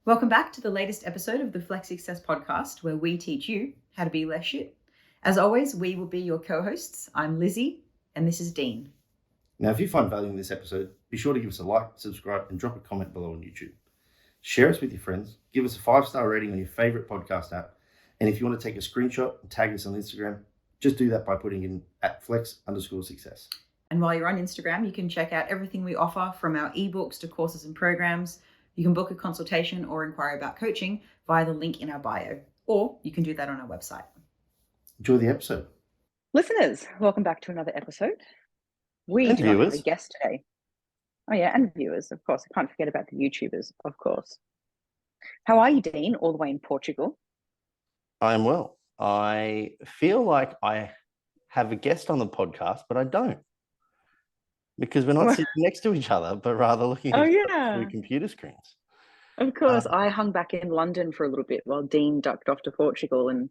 Welcome back to the latest episode of the Flex Success podcast, where we teach you how to be less shit. As always, we will be your co-hosts. I'm Lizzy, and this is Dean. Now, if you find value in this episode, be sure to give us a like, subscribe, and drop a comment below on YouTube. Share us with your friends, give us a 5-star rating on your favorite podcast app, and if you want to take a screenshot and tag us on Instagram, just do that by putting in @flex_success. And while you're on Instagram, you can check out everything we offer, from our ebooks to courses and programs. You can book a consultation or inquire about coaching via the link in our bio, or you can do that on our website. Enjoy the episode. Listeners, welcome back to another episode. We And do not have a viewers. guest today. Oh yeah, and viewers, of course. I can't forget about the YouTubers, of course. How are you, Dean, all the way in Portugal? I am well. I feel like I have a guest on the podcast, but I don't. Because we're not sitting next to each other, but rather looking at each other through computer screens. Of course, I hung back in London for a little bit while Dean ducked off to Portugal, and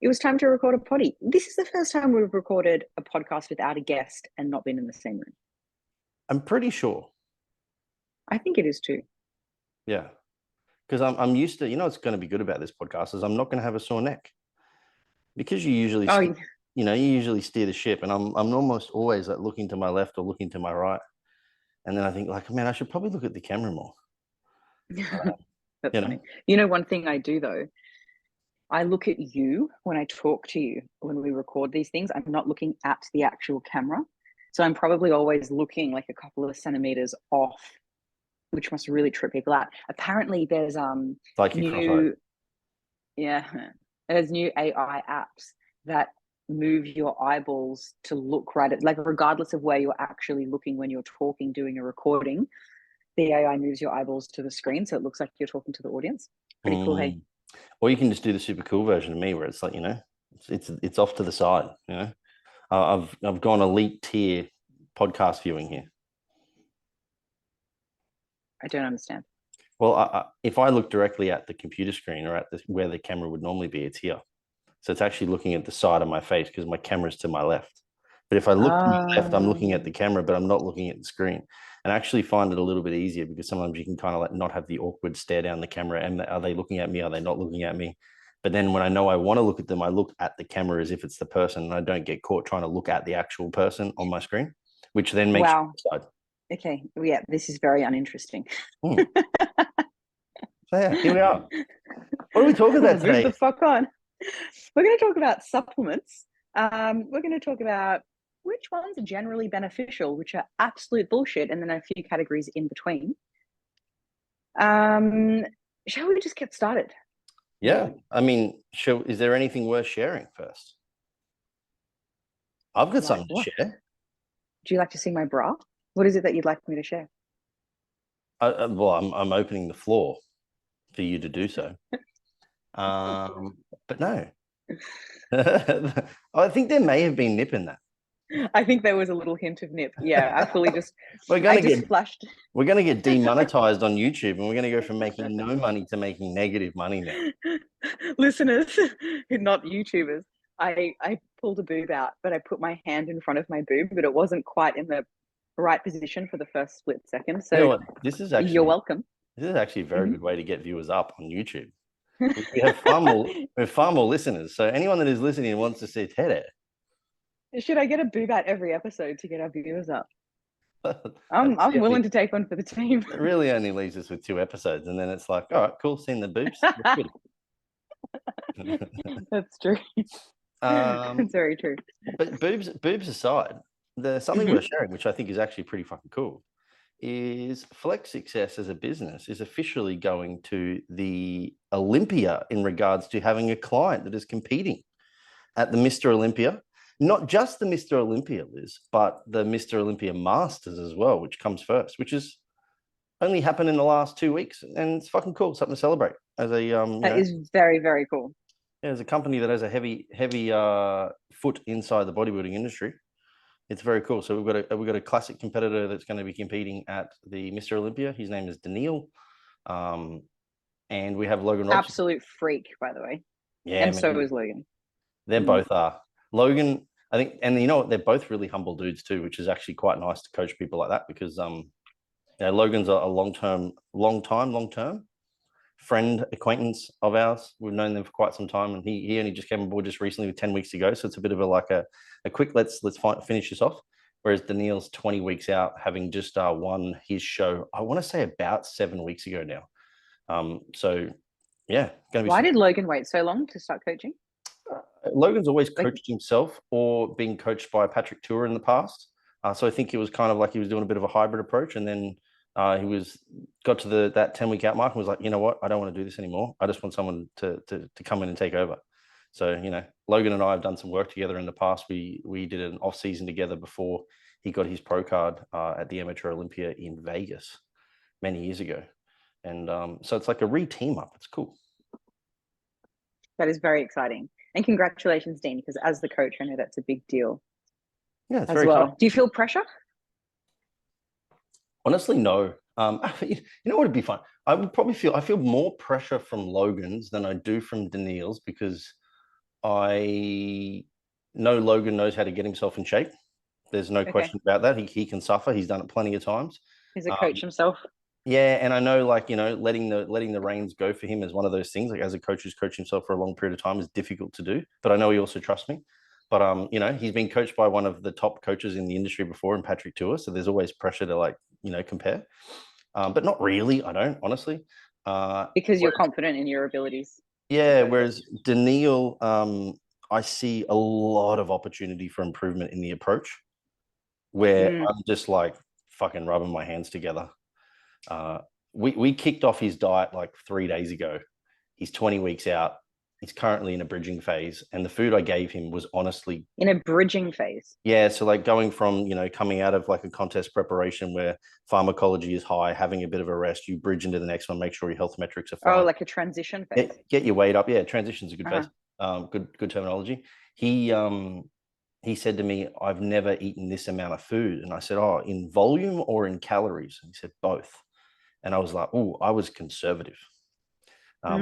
it was time to record a potty. This is the first time we've recorded a podcast without a guest and not been in the same room. I'm pretty sure. I think it is too. Yeah. Because I'm used to, what's going to be good about this podcast is I'm not going to have a sore neck. Because you usually you usually steer the ship, and I'm almost always like looking to my left or looking to my right, and then I think like, man, I should probably look at the camera more. That's funny. One thing I do though, I look at you when I talk to you when we record these things. I'm not looking at the actual camera, so I'm probably always looking like a couple of centimeters off, which must really trip people out. Apparently, there's there's new AI apps that move your eyeballs to look right at, like, regardless of where you're actually looking when you're talking, doing a recording, the AI moves your eyeballs to the screen so it looks like you're talking to the audience. Pretty cool, hey? Or you can just do the super cool version of me where it's like, it's off to the side. I've gone elite tier podcast viewing here. I don't understand. Well, if I look directly at the computer screen or at where the camera would normally be, it's here. So it's actually looking at the side of my face because my camera's to my left. But if I look to my left, I'm looking at the camera, but I'm not looking at the screen. And I actually find it a little bit easier because sometimes you can kind of like not have the awkward stare down the camera. And are they looking at me? Are they not looking at me? But then when I know I want to look at them, I look at the camera as if it's the person, and I don't get caught trying to look at the actual person on my screen, which then makes you decide. Okay, yeah, this is very uninteresting. So yeah, here we are. What are we talking about today? Move the fuck on. We're going to talk about supplements. We're going to talk about which ones are generally beneficial, which are absolute bullshit, and then a few categories in between. Shall we just get started? Yeah. I mean, is there anything worth sharing first? I've got something to share. Do you like to see my bra? What is it that you'd like me to share? Well, I'm opening the floor for you to do so. But no. I think there may have been nip in that. I think there was a little hint of nip. Yeah, I fully just we're going to get demonetized on YouTube, and we're going to go from making no money to making negative money now. Listeners, not YouTubers. I pulled a boob out, but I put my hand in front of my boob, but it wasn't quite in the right position for the first split second. So this is actually, you're welcome. This is actually a very good way to get viewers up on YouTube. We have far more listeners. So anyone that is listening and wants to see Ted. Should I get a boob out every episode to get our viewers up? I'm willing to take one for the team. It really only leaves us with 2 episodes, and then it's like, all right, cool, seeing the boobs. That's true. That's very true. But boobs aside, there's something we're sharing, which I think is actually pretty fucking cool, is Flex Success as a business is officially going to the Olympia in regards to having a client that is competing at the Mr. Olympia. Not just the Mr. Olympia, Liz, but the Mr. Olympia Masters as well, which comes first, which has only happened in the last 2 weeks, and it's fucking cool. Something to celebrate as a that is very, very cool. Yeah, as a company that has a heavy foot inside the bodybuilding industry, it's very cool. So we've got a classic competitor that's going to be competing at the Mr. Olympia. His name is Daniil, and we have Logan. Absolute freak, by the way. Yeah, and so is Logan. They both are. Logan, I think, and you know what? They're both really humble dudes too, which is actually quite nice to coach people like that because Logan's a long-term friend acquaintance of ours. We've known them for quite some time, and he only just came on board just recently, 10 weeks ago. So it's a bit of a quick let's finish this off. Whereas Daniil's 20 weeks out, having just won his show, I want to say about 7 weeks ago now. So yeah, gonna be. Why did Logan wait so long to start coaching? Logan's always coached himself or been coached by Patrick Tour in the past. So I think it was kind of like he was doing a bit of a hybrid approach, and then he got to that 10-week out mark and was like, you know what, I don't want to do this anymore. I just want someone to come in and take over. So, Logan and I have done some work together in the past. We did an off season together before he got his pro card at the Amateur Olympia in Vegas many years ago. And so it's like a re-team up. It's cool. That is very exciting. And congratulations, Dean, because as the coach, I know that's a big deal. Yeah, it's as very well. exciting. Do you feel pressure? Honestly, no. You know what would be fun? I feel more pressure from Logan's than I do from Daniil's, because I know Logan knows how to get himself in shape. There's no question about that. He can suffer. He's done it plenty of times. He's a coach himself. Yeah, and I know, letting the reins go for him is one of those things. Like, as a coach who's coached himself for a long period of time, is difficult to do. But I know he also trusts me. But he's been coached by one of the top coaches in the industry before, in Patrick Tour. So there's always pressure to compare. But not really. I don't, honestly. Because you're confident in your abilities. Yeah. Whereas Daniil, I see a lot of opportunity for improvement in the approach, where I'm just like fucking rubbing my hands together. We kicked off his diet like 3 days ago. He's 20 weeks out. He's currently in a bridging phase, and the food I gave him was honestly in a bridging phase. Yeah, so like going from coming out of like a contest preparation where pharmacology is high, having a bit of a rest, you bridge into the next one, make sure your health metrics are fine. Oh, like a transition phase. Get your weight up. Yeah, transition's a good phase. Good terminology. He said to me, "I've never eaten this amount of food," and I said, "Oh, in volume or in calories?" And he said, "Both." And I was like, "Oh, I was conservative." So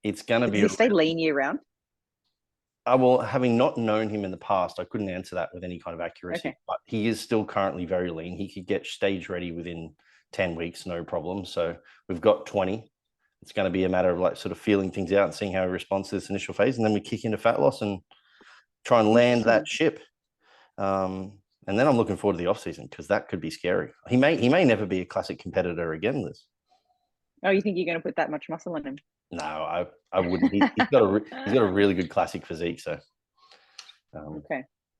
it's going to be. Does he stay lean year round? Well, having not known him in the past, I couldn't answer that with any kind of accuracy. But he is still currently very lean. He could get stage ready within 10 weeks, no problem. So we've got 20. It's going to be a matter of like sort of feeling things out and seeing how he responds to this initial phase, and then we kick into fat loss and try and land that ship. And then I'm looking forward to the off season, because that could be scary. He may never be a classic competitor again, Liz. Oh, you think you're going to put that much muscle in him? No, I wouldn't. He's got a really good classic physique. So,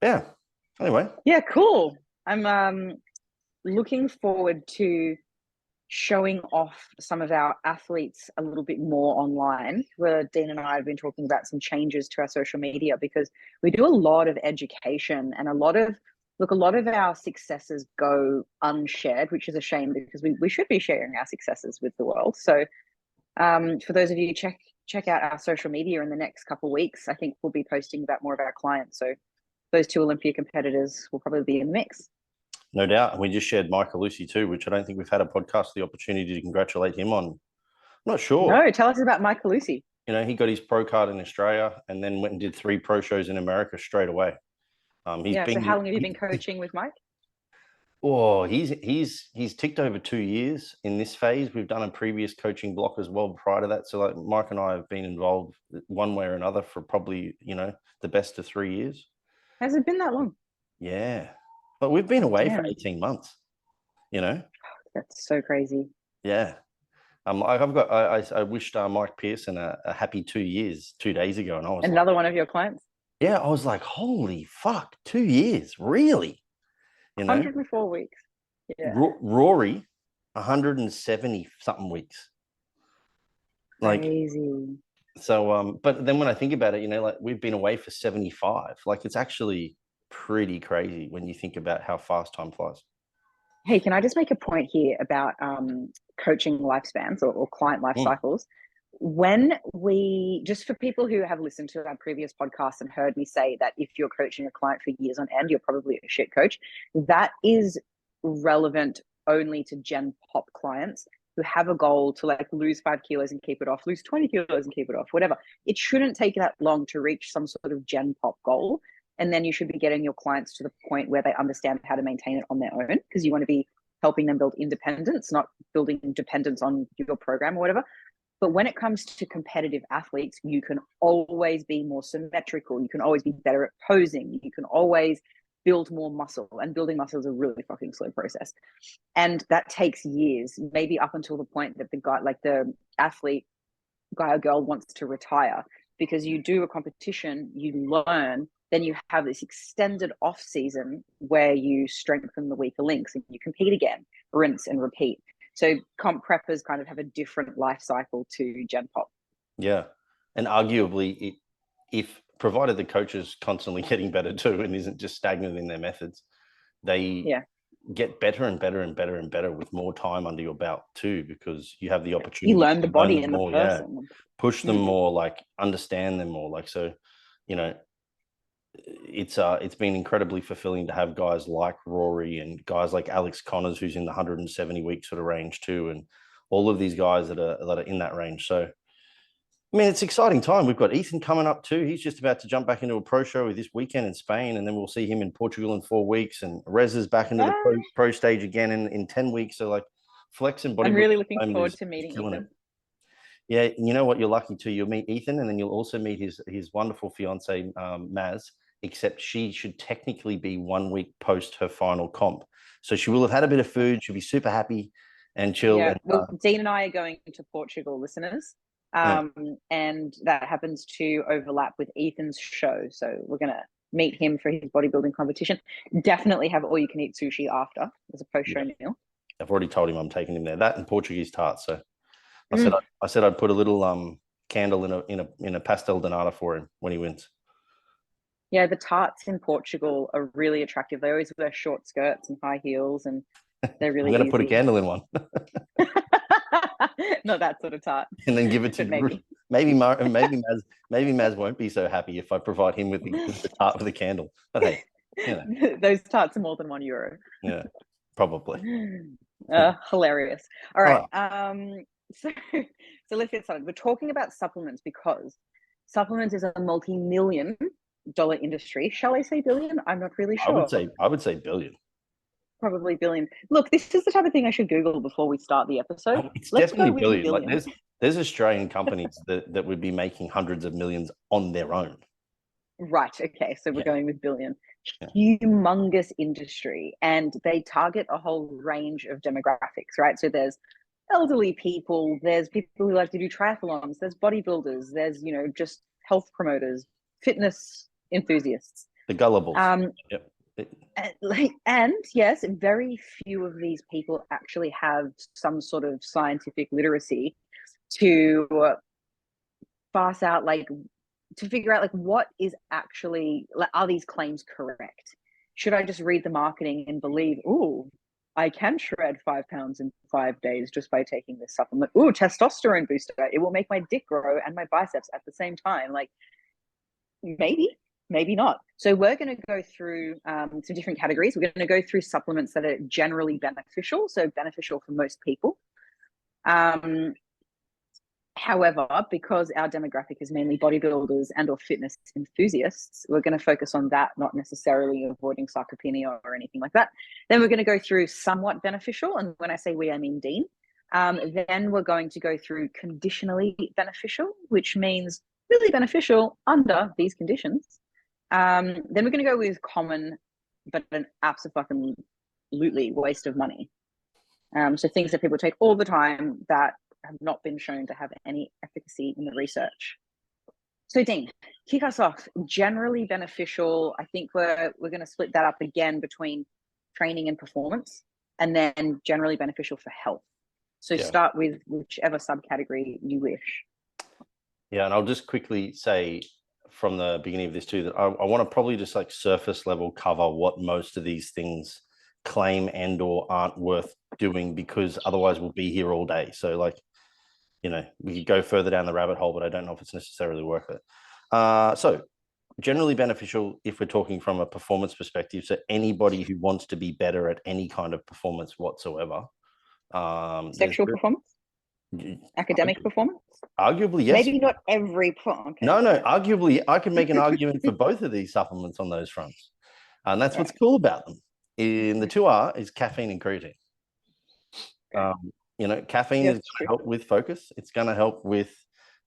yeah. Anyway. Yeah, cool. I'm looking forward to showing off some of our athletes a little bit more online. Where Dean and I have been talking about some changes to our social media, because we do a lot of education, and a lot of our successes go unshared, which is a shame, because we should be sharing our successes with the world. So for those of you, check out our social media in the next couple of weeks. I think we'll be posting about more of our clients. So those two Olympia competitors will probably be in the mix. No doubt. And we just shared Michael Lucy too, which I don't think we've had a podcast the opportunity to congratulate him on. I'm not sure. No, tell us about Michael Lucy. He got his pro card in Australia and then went and did 3 pro shows in America straight away. So how long have you been coaching with Mike? Oh, he's ticked over 2 years in this phase. We've done a previous coaching block as well prior to that. So like Mike and I have been involved one way or another for probably, the best of 3 years. Has it been that long? Yeah. But we've been away for 18 months, That's so crazy. Yeah. I wished Mike Pearson a happy 2 years 2 days ago. And I was another one of your clients? Yeah. I was like, holy fuck, 2 years. Really? 104 weeks. Yeah. Rory, 170 something weeks. Crazy. So, but then when I think about it, like we've been away for 75. Like, it's actually pretty crazy when you think about how fast time flies. Hey, can I just make a point here about coaching lifespans or client life cycles? When just for people who have listened to our previous podcasts and heard me say that if you're coaching a client for years on end, you're probably a shit coach, that is relevant only to Gen Pop clients who have a goal to like lose 5 kilos and keep it off, lose 20 kilos and keep it off, whatever. It shouldn't take that long to reach some sort of Gen Pop goal. And then you should be getting your clients to the point where they understand how to maintain it on their own, because you want to be helping them build independence, not building dependence on your program or whatever. But when it comes to competitive athletes, you can always be more symmetrical. You can always be better at posing. You can always build more muscle, and building muscle is a really fucking slow process. And that takes years, maybe up until the point that the athlete, guy or girl, wants to retire, because you do a competition, you learn, then you have this extended off season where you strengthen the weaker links and you compete again, rinse and repeat. So comp preppers kind of have a different life cycle to Gen Pop. Yeah. And arguably, if provided the coach is constantly getting better too and isn't just stagnant in their methods, they get better and better and better and better with more time under your belt too, because you have the opportunity you learn the body and more, the person. Push them more, like understand them more. Like, so, you know, it's been incredibly fulfilling to have guys like Rory and guys like Alex Connors, who's in the 170-week sort of range too, and all of these guys that are in that range. So, I mean, it's an exciting time. We've got Ethan coming up too. He's just about to jump back into a pro show this weekend in Spain, and then we'll see him in Portugal in 4 weeks. And Rez is back into the pro stage again in 10 weeks. So, like, Flex and bodybuilding. I'm really looking forward to meeting Ethan. Yeah, you know what? You're lucky too. You'll meet Ethan, and then you'll also meet his wonderful fiance, Maz. Except she should technically be 1 week post her final comp, so she will have had a bit of food. She'll be super happy and chill. Yeah, well, Dean and I are going to Portugal, listeners. And that happens to overlap with Ethan's show. So we're going to meet him for his bodybuilding competition. Definitely have all you can eat sushi after as a post-show meal. I've already told him I'm taking him there. That and Portuguese tarts. So I said I'd put a little candle in a pastel de nata for him when he wins. Yeah, the tarts in Portugal are really attractive. They always wear short skirts and high heels, and they're really I'm going to put a candle in one. Not that sort of tart. And then give it to maybe Maz won't be so happy if I provide him with the tart with a candle. But hey, you know. Those tarts are more than €1. Yeah, probably. Hilarious. All right. So let's get started. We're talking about supplements because supplements is a multi-million-dollar industry. Shall I say billion? I'm not really sure. I would say billion. Probably billion. Look, this is the type of thing I should Google before we start the episode. It's definitely billion. Like, there's Australian companies that would be making hundreds of millions on their own. Right. Okay. So we're going with billion. Humongous industry, and they target a whole range of demographics, right? So there's elderly people, there's people who like to do triathlons, there's bodybuilders, there's, you know, just health promoters, fitness enthusiasts. The gullibles. And yes, very few of these people actually have some sort of scientific literacy to parse out, like, to figure out, like, what is actually, like, are these claims correct? Should I just read the marketing and believe, ooh, I can shred 5 pounds in 5 days just by taking this supplement? Ooh, testosterone booster, it will make my dick grow and my biceps at the same time. Like, maybe not. So we're going to go through some different categories. We're going to go through supplements that are generally beneficial, so beneficial for most people. However, because our demographic is mainly bodybuilders and or fitness enthusiasts, we're going to focus on that, not necessarily avoiding sarcopenia or anything like that. Then we're going to go through somewhat beneficial, and when I say we, I mean Dean. Then we're going to go through conditionally beneficial, which means really beneficial under these conditions. Then we're going to go with common, but an absolutely waste of money. So things that people take all the time that have not been shown to have any efficacy in the research. So Dean, kick us off. Generally beneficial. I think we're going to split that up again between training and performance, and then generally beneficial for health. So start with whichever subcategory you wish. Yeah, and I'll just quickly say from the beginning of this too that I want to probably just like surface level cover what most of these things claim and or aren't worth doing, because otherwise we'll be here all day. So, like, you know, we could go further down the rabbit hole, but I don't know if it's necessarily worth it. So generally beneficial if we're talking from a performance perspective. So anybody who wants to be better at any kind of performance whatsoever. Sexual performance? Academic performance? Arguably, yes. Maybe not every point. Okay. No, arguably, I can make an argument for both of these supplements on those fronts. And that's what's cool about them. In the 2R is caffeine and creatine. You know, caffeine is going to help with focus. It's going to help with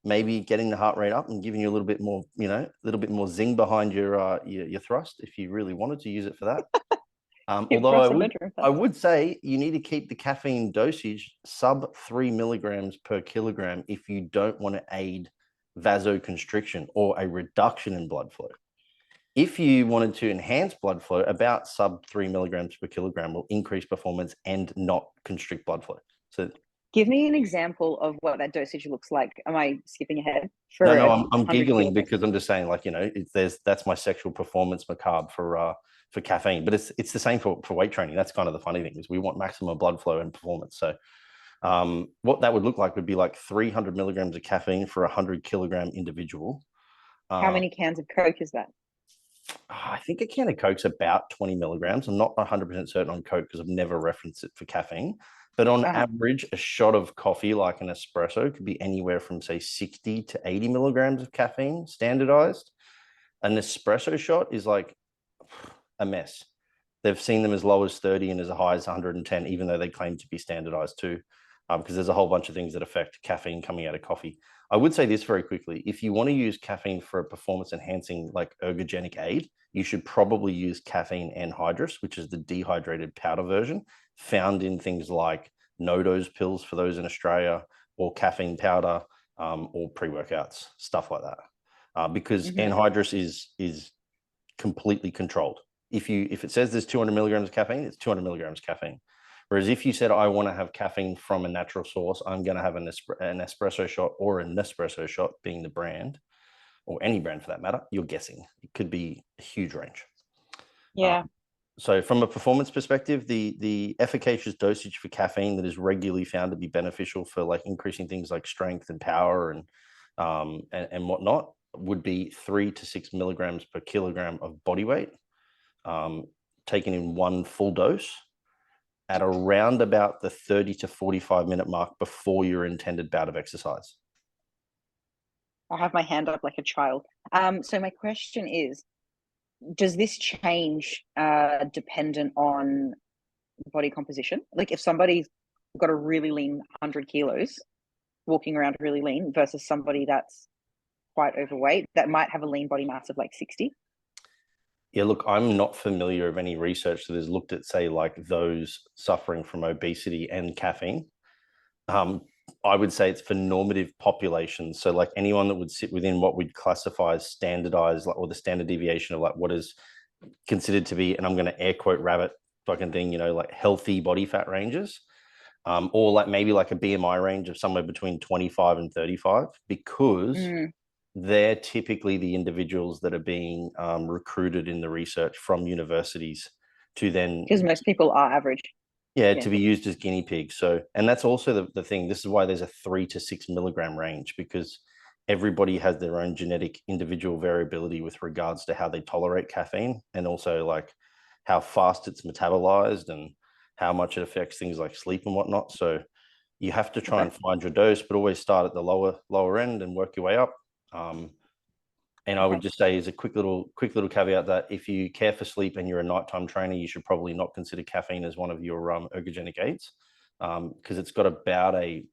maybe getting the heart rate up and giving you a little bit more, you know, a little bit more zing behind your thrust if you really wanted to use it for that. Although I would say you need to keep the caffeine dosage sub 3 milligrams per kilogram if you don't want to aid vasoconstriction or a reduction in blood flow. If you wanted to enhance blood flow, about sub 3 milligrams per kilogram will increase performance and not constrict blood flow. So give me an example of what that dosage looks like. Am I skipping ahead? No, I'm giggling because I'm just saying, like, you know, that's my sexual performance macabre for caffeine, but it's the same for weight training. That's kind of the funny thing, is we want maximum blood flow and performance. So what that would look like would be like 300 milligrams of caffeine for a 100 kilogram individual. How many cans of Coke is that? I think a can of Coke's about 20 milligrams. I'm not 100% certain on Coke because I've never referenced it for caffeine. But on average, a shot of coffee, like an espresso, could be anywhere from, say, 60 to 80 milligrams of caffeine, standardized. An espresso shot is like a mess. They've seen them as low as 30 and as high as 110, even though they claim to be standardized too, because there's a whole bunch of things that affect caffeine coming out of coffee. I would say this very quickly. If you want to use caffeine for a performance enhancing, like, ergogenic aid, you should probably use caffeine anhydrous, which is the dehydrated powder version found in things like no-dose pills for those in Australia, or caffeine powder, or pre-workouts, stuff like that. Because anhydrous is completely controlled. If it says there's 200 milligrams of caffeine, it's 200 milligrams of caffeine. Whereas if you said, I want to have caffeine from a natural source, I'm going to have an espresso shot, or an Nespresso shot being the brand, or any brand for that matter, you're guessing. It could be a huge range. Yeah. So from a performance perspective, the efficacious dosage for caffeine that is regularly found to be beneficial for, like, increasing things like strength and power and whatnot would be 3 to 6 milligrams per kilogram of body weight, taken in one full dose at around about the 30 to 45 minute mark before your intended bout of exercise. I have my hand up like a child. So my question is, does this change dependent on body composition? Like, if somebody's got a really lean 100 kilos, walking around really lean, versus somebody that's quite overweight that might have a lean body mass of like 60? Yeah, look, I'm not familiar of any research that has looked at, say, like, those suffering from obesity and caffeine. I would say it's for normative populations. So, like, anyone that would sit within what we'd classify as standardized, like, or the standard deviation of, like, what is considered to be, and I'm going to air quote rabbit fucking thing, you know, like, healthy body fat ranges, or like maybe like a BMI range of somewhere between 25 and 35, because they're typically the individuals that are being recruited in the research from universities to then, because most people are average. Yeah, to be used as guinea pigs. So, and that's also the thing. This is why there's a 3 to 6 milligram range, because everybody has their own genetic individual variability with regards to how they tolerate caffeine, and also, like, how fast it's metabolized and how much it affects things like sleep and whatnot. So you have to try and find your dose, but always start at the lower end and work your way up. And I would just say, as a quick little caveat, that if you care for sleep and you're a nighttime trainer, you should probably not consider caffeine as one of your ergogenic aids, because it's got about a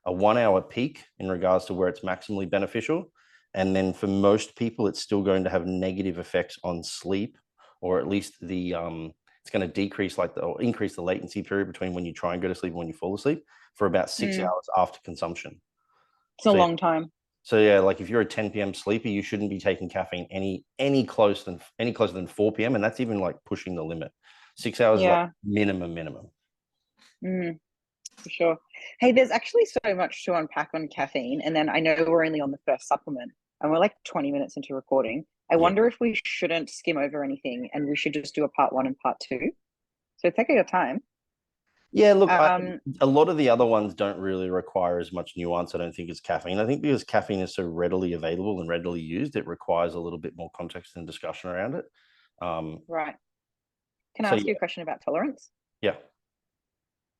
1 hour peak in regards to where it's maximally beneficial. And then for most people, it's still going to have negative effects on sleep, or at least it's going to decrease, or increase the latency period between when you try and go to sleep and when you fall asleep, for about 6 hours after consumption. It's a long time. So yeah, like, if you're a 10 p.m. sleeper, you shouldn't be taking caffeine any closer than 4 p.m. And that's even, like, pushing the limit. 6 hours is like minimum. For sure. Hey, there's actually so much to unpack on caffeine. And then I know we're only on the first supplement and we're like 20 minutes into recording. I wonder if we shouldn't skim over anything and we should just do a part 1 and part 2. So take your time. Yeah, look, a lot of the other ones don't really require as much nuance, I don't think, as caffeine. I think because caffeine is so readily available and readily used, it requires a little bit more context and discussion around it. Right. Can I ask you a question about tolerance? Yeah.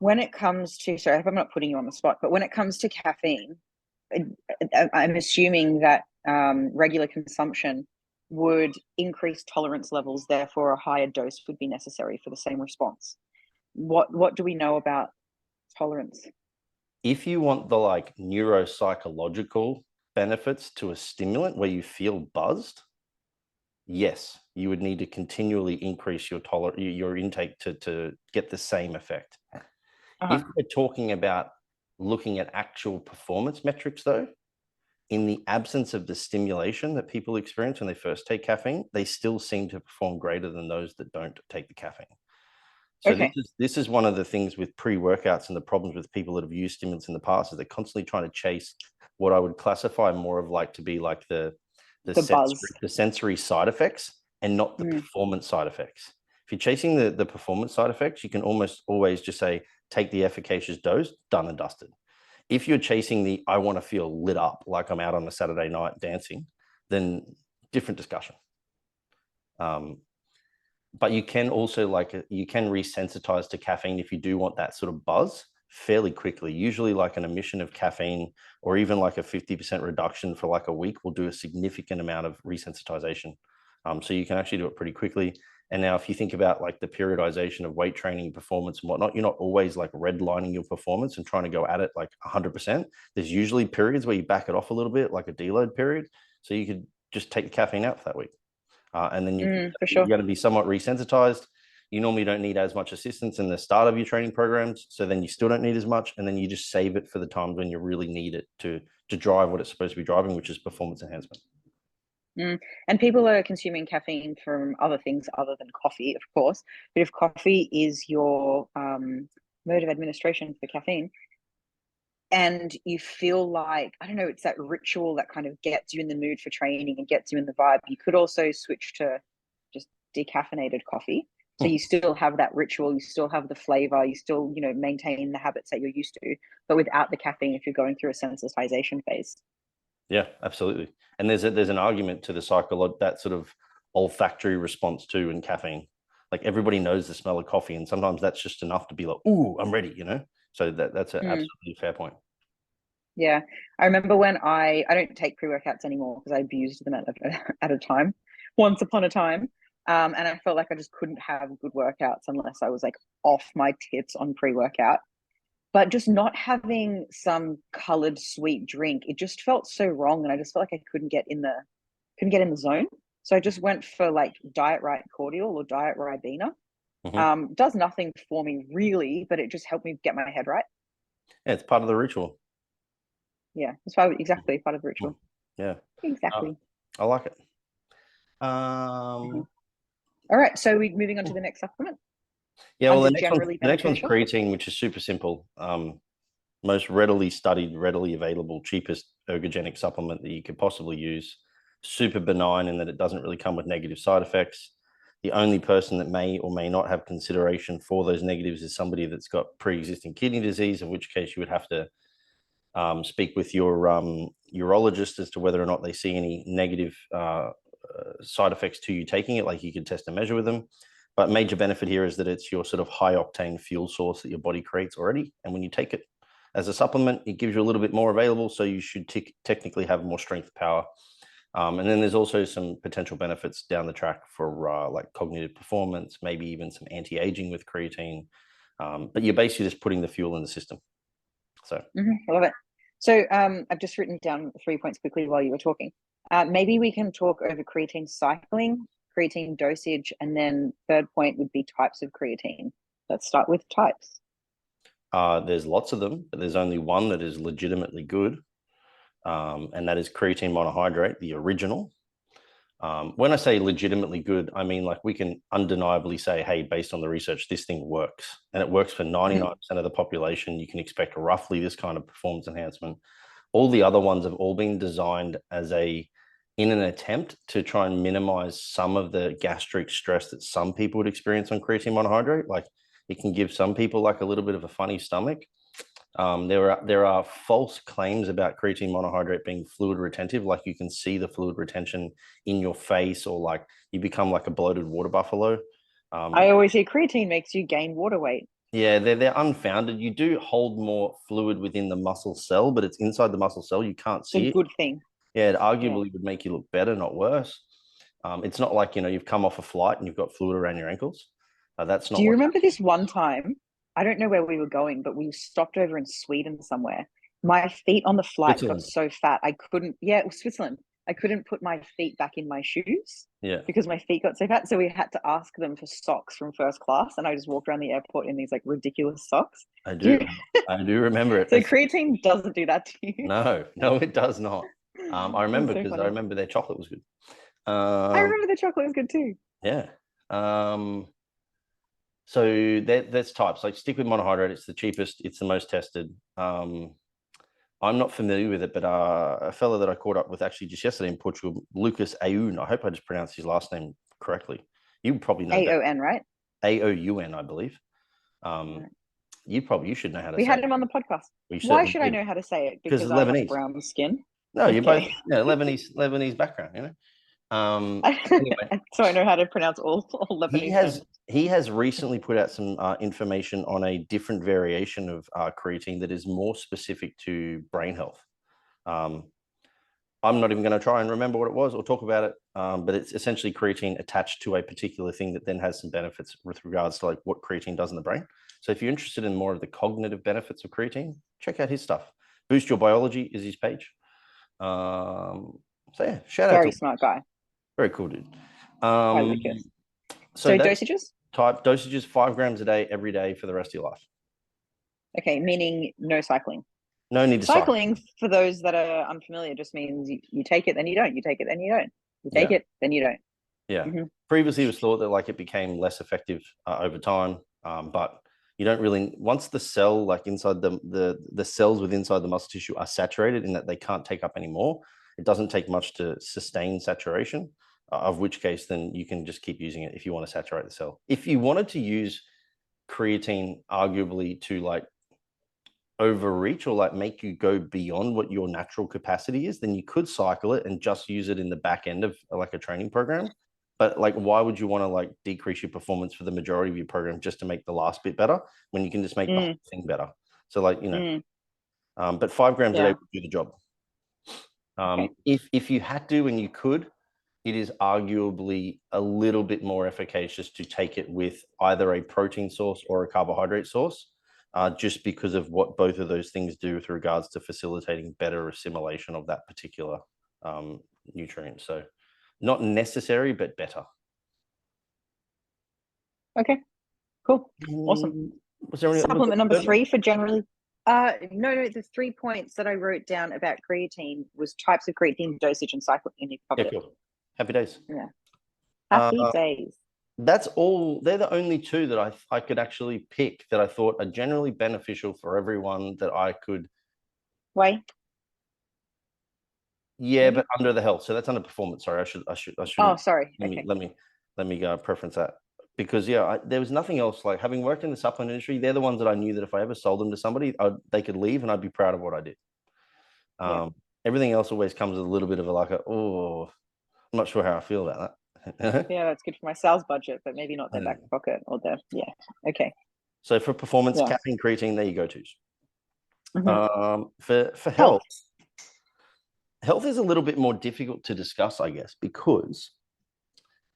When it comes to, sorry, I hope I'm not putting you on the spot, but when it comes to caffeine, I'm assuming that regular consumption would increase tolerance levels, therefore a higher dose would be necessary for the same response. What do we know about tolerance? If you want the like neuropsychological benefits to a stimulant where you feel buzzed, yes, you would need to continually increase your intake to get the same effect. If we're talking about looking at actual performance metrics, though, in the absence of the stimulation that people experience when they first take caffeine, they still seem to perform greater than those that don't take the caffeine. So this is one of the things with pre-workouts and the problems with people that have used stimulants in the past is they're constantly trying to chase what I would classify more of like to be like the sensory side effects and not the performance side effects. If you're chasing the performance side effects, you can almost always just say, take the efficacious dose, done and dusted. If you're chasing the, I want to feel lit up like I'm out on a Saturday night dancing, then different discussion. But you can also you can resensitize to caffeine if you do want that sort of buzz fairly quickly. Usually like an emission of caffeine or even like a 50% reduction for like a week will do a significant amount of resensitization. So you can actually do it pretty quickly. And now if you think about like the periodization of weight training, performance and whatnot, you're not always like redlining your performance and trying to go at it like 100%. There's usually periods where you back it off a little bit, like a deload period. So you could just take the caffeine out for that week. And then you're going to be somewhat resensitized. You normally don't need as much assistance in the start of your training programs. So then you still don't need as much. And then you just save it for the times when you really need it to drive what it's supposed to be driving, which is performance enhancement. And people are consuming caffeine from other things other than coffee, of course. But if coffee is your mode of administration for caffeine, and you feel like, I don't know, it's that ritual that kind of gets you in the mood for training and gets you in the vibe, you could also switch to just decaffeinated coffee. So you still have that ritual, you still have the flavor, you still, maintain the habits that you're used to, but without the caffeine if you're going through a sensitization phase. Yeah, absolutely. And there's an argument to the that sort of olfactory response too in caffeine. Like everybody knows the smell of coffee, and sometimes that's just enough to be like, "Ooh, I'm ready," So that's an absolutely fair point. Yeah, I remember when I don't take pre-workouts anymore because I abused them at a time, once upon a time, and I felt like I just couldn't have good workouts unless I was like off my tits on pre-workout. But just not having some colored sweet drink, it just felt so wrong, and I just felt like I couldn't get in the zone. So I just went for like Diet Right Cordial or Diet Ribena. Does nothing for me really, but it just helped me get my head right. Yeah, it's part of the ritual. Yeah, it's exactly part of the ritual. Yeah, exactly. I like it. All right, so we're moving on to the next supplement. Yeah, well, the next one's creatine, which is super simple. Most readily studied, readily available, cheapest ergogenic supplement that you could possibly use. Super benign in that it doesn't really come with negative side effects. The only person that may or may not have consideration for those negatives is somebody that's got pre-existing kidney disease, in which case you would have to speak with your urologist as to whether or not they see any negative side effects to you taking it. Like you could test and measure with them. But major benefit here is that it's your sort of high octane fuel source that your body creates already. And when you take it as a supplement, it gives you a little bit more available. So you should technically have more strength power. And then there's also some potential benefits down the track for like cognitive performance, maybe even some anti-aging with creatine. But you're basically just putting the fuel in the system. So I love it. So I've just written down 3 points quickly while you were talking. Maybe we can talk over creatine cycling, creatine dosage, and then third point would be types of creatine. Let's start with types. There's lots of them, but there's only one that is legitimately good, and that is creatine monohydrate, the original. When I say legitimately good, I mean like we can undeniably say, hey, based on the research, this thing works. And it works for 99% of the population. You can expect roughly this kind of performance enhancement. All the other ones have all been designed in an attempt to try and minimize some of the gastric stress that some people would experience on creatine monohydrate. Like it can give some people like a little bit of a funny stomach. There are false claims about creatine monohydrate being fluid retentive, like you can see the fluid retention in your face, or like you become like a bloated water buffalo. I always hear creatine makes you gain water weight. Yeah, they're unfounded. You do hold more fluid within the muscle cell, but it's inside the muscle cell. You can't see it. It's a good thing. Yeah, it arguably would make you look better, not worse. It's not like, you've come off a flight and you've got fluid around your ankles. That's not. Do you remember this one time I don't know where we were going, but we stopped over in Sweden somewhere. My feet on the flight got so fat. I couldn't, it was Switzerland. I couldn't put my feet back in my shoes because my feet got so fat. So we had to ask them for socks from first class. And I just walked around the airport in these like ridiculous socks. I do remember it. So creatine doesn't do that to you. No, it does not. I remember because I remember their chocolate was good. I remember the chocolate was good too. Yeah. So that's types. Like stick with monohydrate. It's the cheapest. It's the most tested. I'm not familiar with it, but a fellow that I caught up with actually just yesterday in Portugal, Lucas Aoun. I hope I just pronounced his last name correctly. You probably know Aoun, right? Aoun, I believe. You should know how to say it. We had him on the podcast. Why should I know how to say it? Because I have brown skin. No, you're both Lebanese background, you know. Anyway. So I know how to pronounce all Lebanese. He has recently put out some information on a different variation of creatine that is more specific to brain health. I'm not even going to try and remember what it was or talk about it, but it's essentially creatine attached to a particular thing that then has some benefits with regards to like what creatine does in the brain. So if you're interested in more of the cognitive benefits of creatine, check out his stuff. Boost Your Biology is his page. So yeah, shout out to very smart guy. Very cool, dude. So dosages? Dosages 5 grams a day, every day for the rest of your life. Okay, meaning no cycling. No need to cycling. For those that are unfamiliar, just means you take it, then you don't. You take it, then you don't. You take it, then you don't. Yeah. Previously, it was thought that like it became less effective over time, but you don't really. Once the cell, like inside the cells within inside the muscle tissue, are saturated in that they can't take up anymore. It doesn't take much to sustain saturation. Of which case, then you can just keep using it if you want to saturate the cell. If you wanted to use creatine, arguably to like overreach or like make you go beyond what your natural capacity is, then you could cycle it and just use it in the back end of like a training program. But like, why would you want to like decrease your performance for the majority of your program just to make the last bit better when you can just make the whole thing better? So like, you know, but 5 grams a day would do the job. If you had to and you could, it is arguably a little bit more efficacious to take it with either a protein source or a carbohydrate source, just because of what both of those things do with regards to facilitating better assimilation of that particular nutrient. So not necessary, but better. Okay, cool. Awesome. Was there any supplement number 3 for generally? No, the 3 points that I wrote down about creatine was types of creatine, dosage, and cycling. Yeah, cool. Happy days. Yeah. Happy days. That's all. They're the only 2 that I could actually pick that I thought are generally beneficial for everyone that I could. Why? Yeah, but under the health. So that's under performance. Sorry, I should. Oh, sorry. Let me go preference that, because there was nothing else. Like having worked in the supplement industry, they're the ones that I knew that if I ever sold them to somebody, they could leave and I'd be proud of what I did. Everything else always comes with a little bit of I'm not sure how I feel about that. Yeah, that's good for my sales budget, but maybe not their back pocket or their, okay. So for performance, caffeine, creatine, there you go to. For health is a little bit more difficult to discuss, I guess, because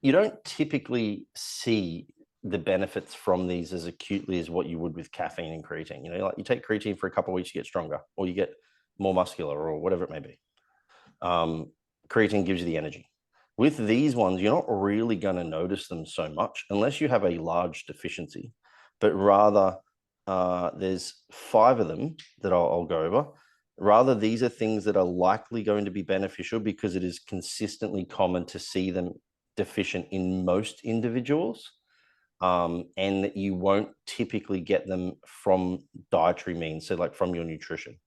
you don't typically see the benefits from these as acutely as what you would with caffeine and creatine. You know, like you take creatine for a couple of weeks, you get stronger, or you get more muscular, or whatever it may be. Creatine gives you the energy. With these ones, you're not really going to notice them so much unless you have a large deficiency, but rather there's 5 of them that I'll go over. Rather, these are things that are likely going to be beneficial because it is consistently common to see them deficient in most individuals, and that you won't typically get them from dietary means, so like from your nutrition.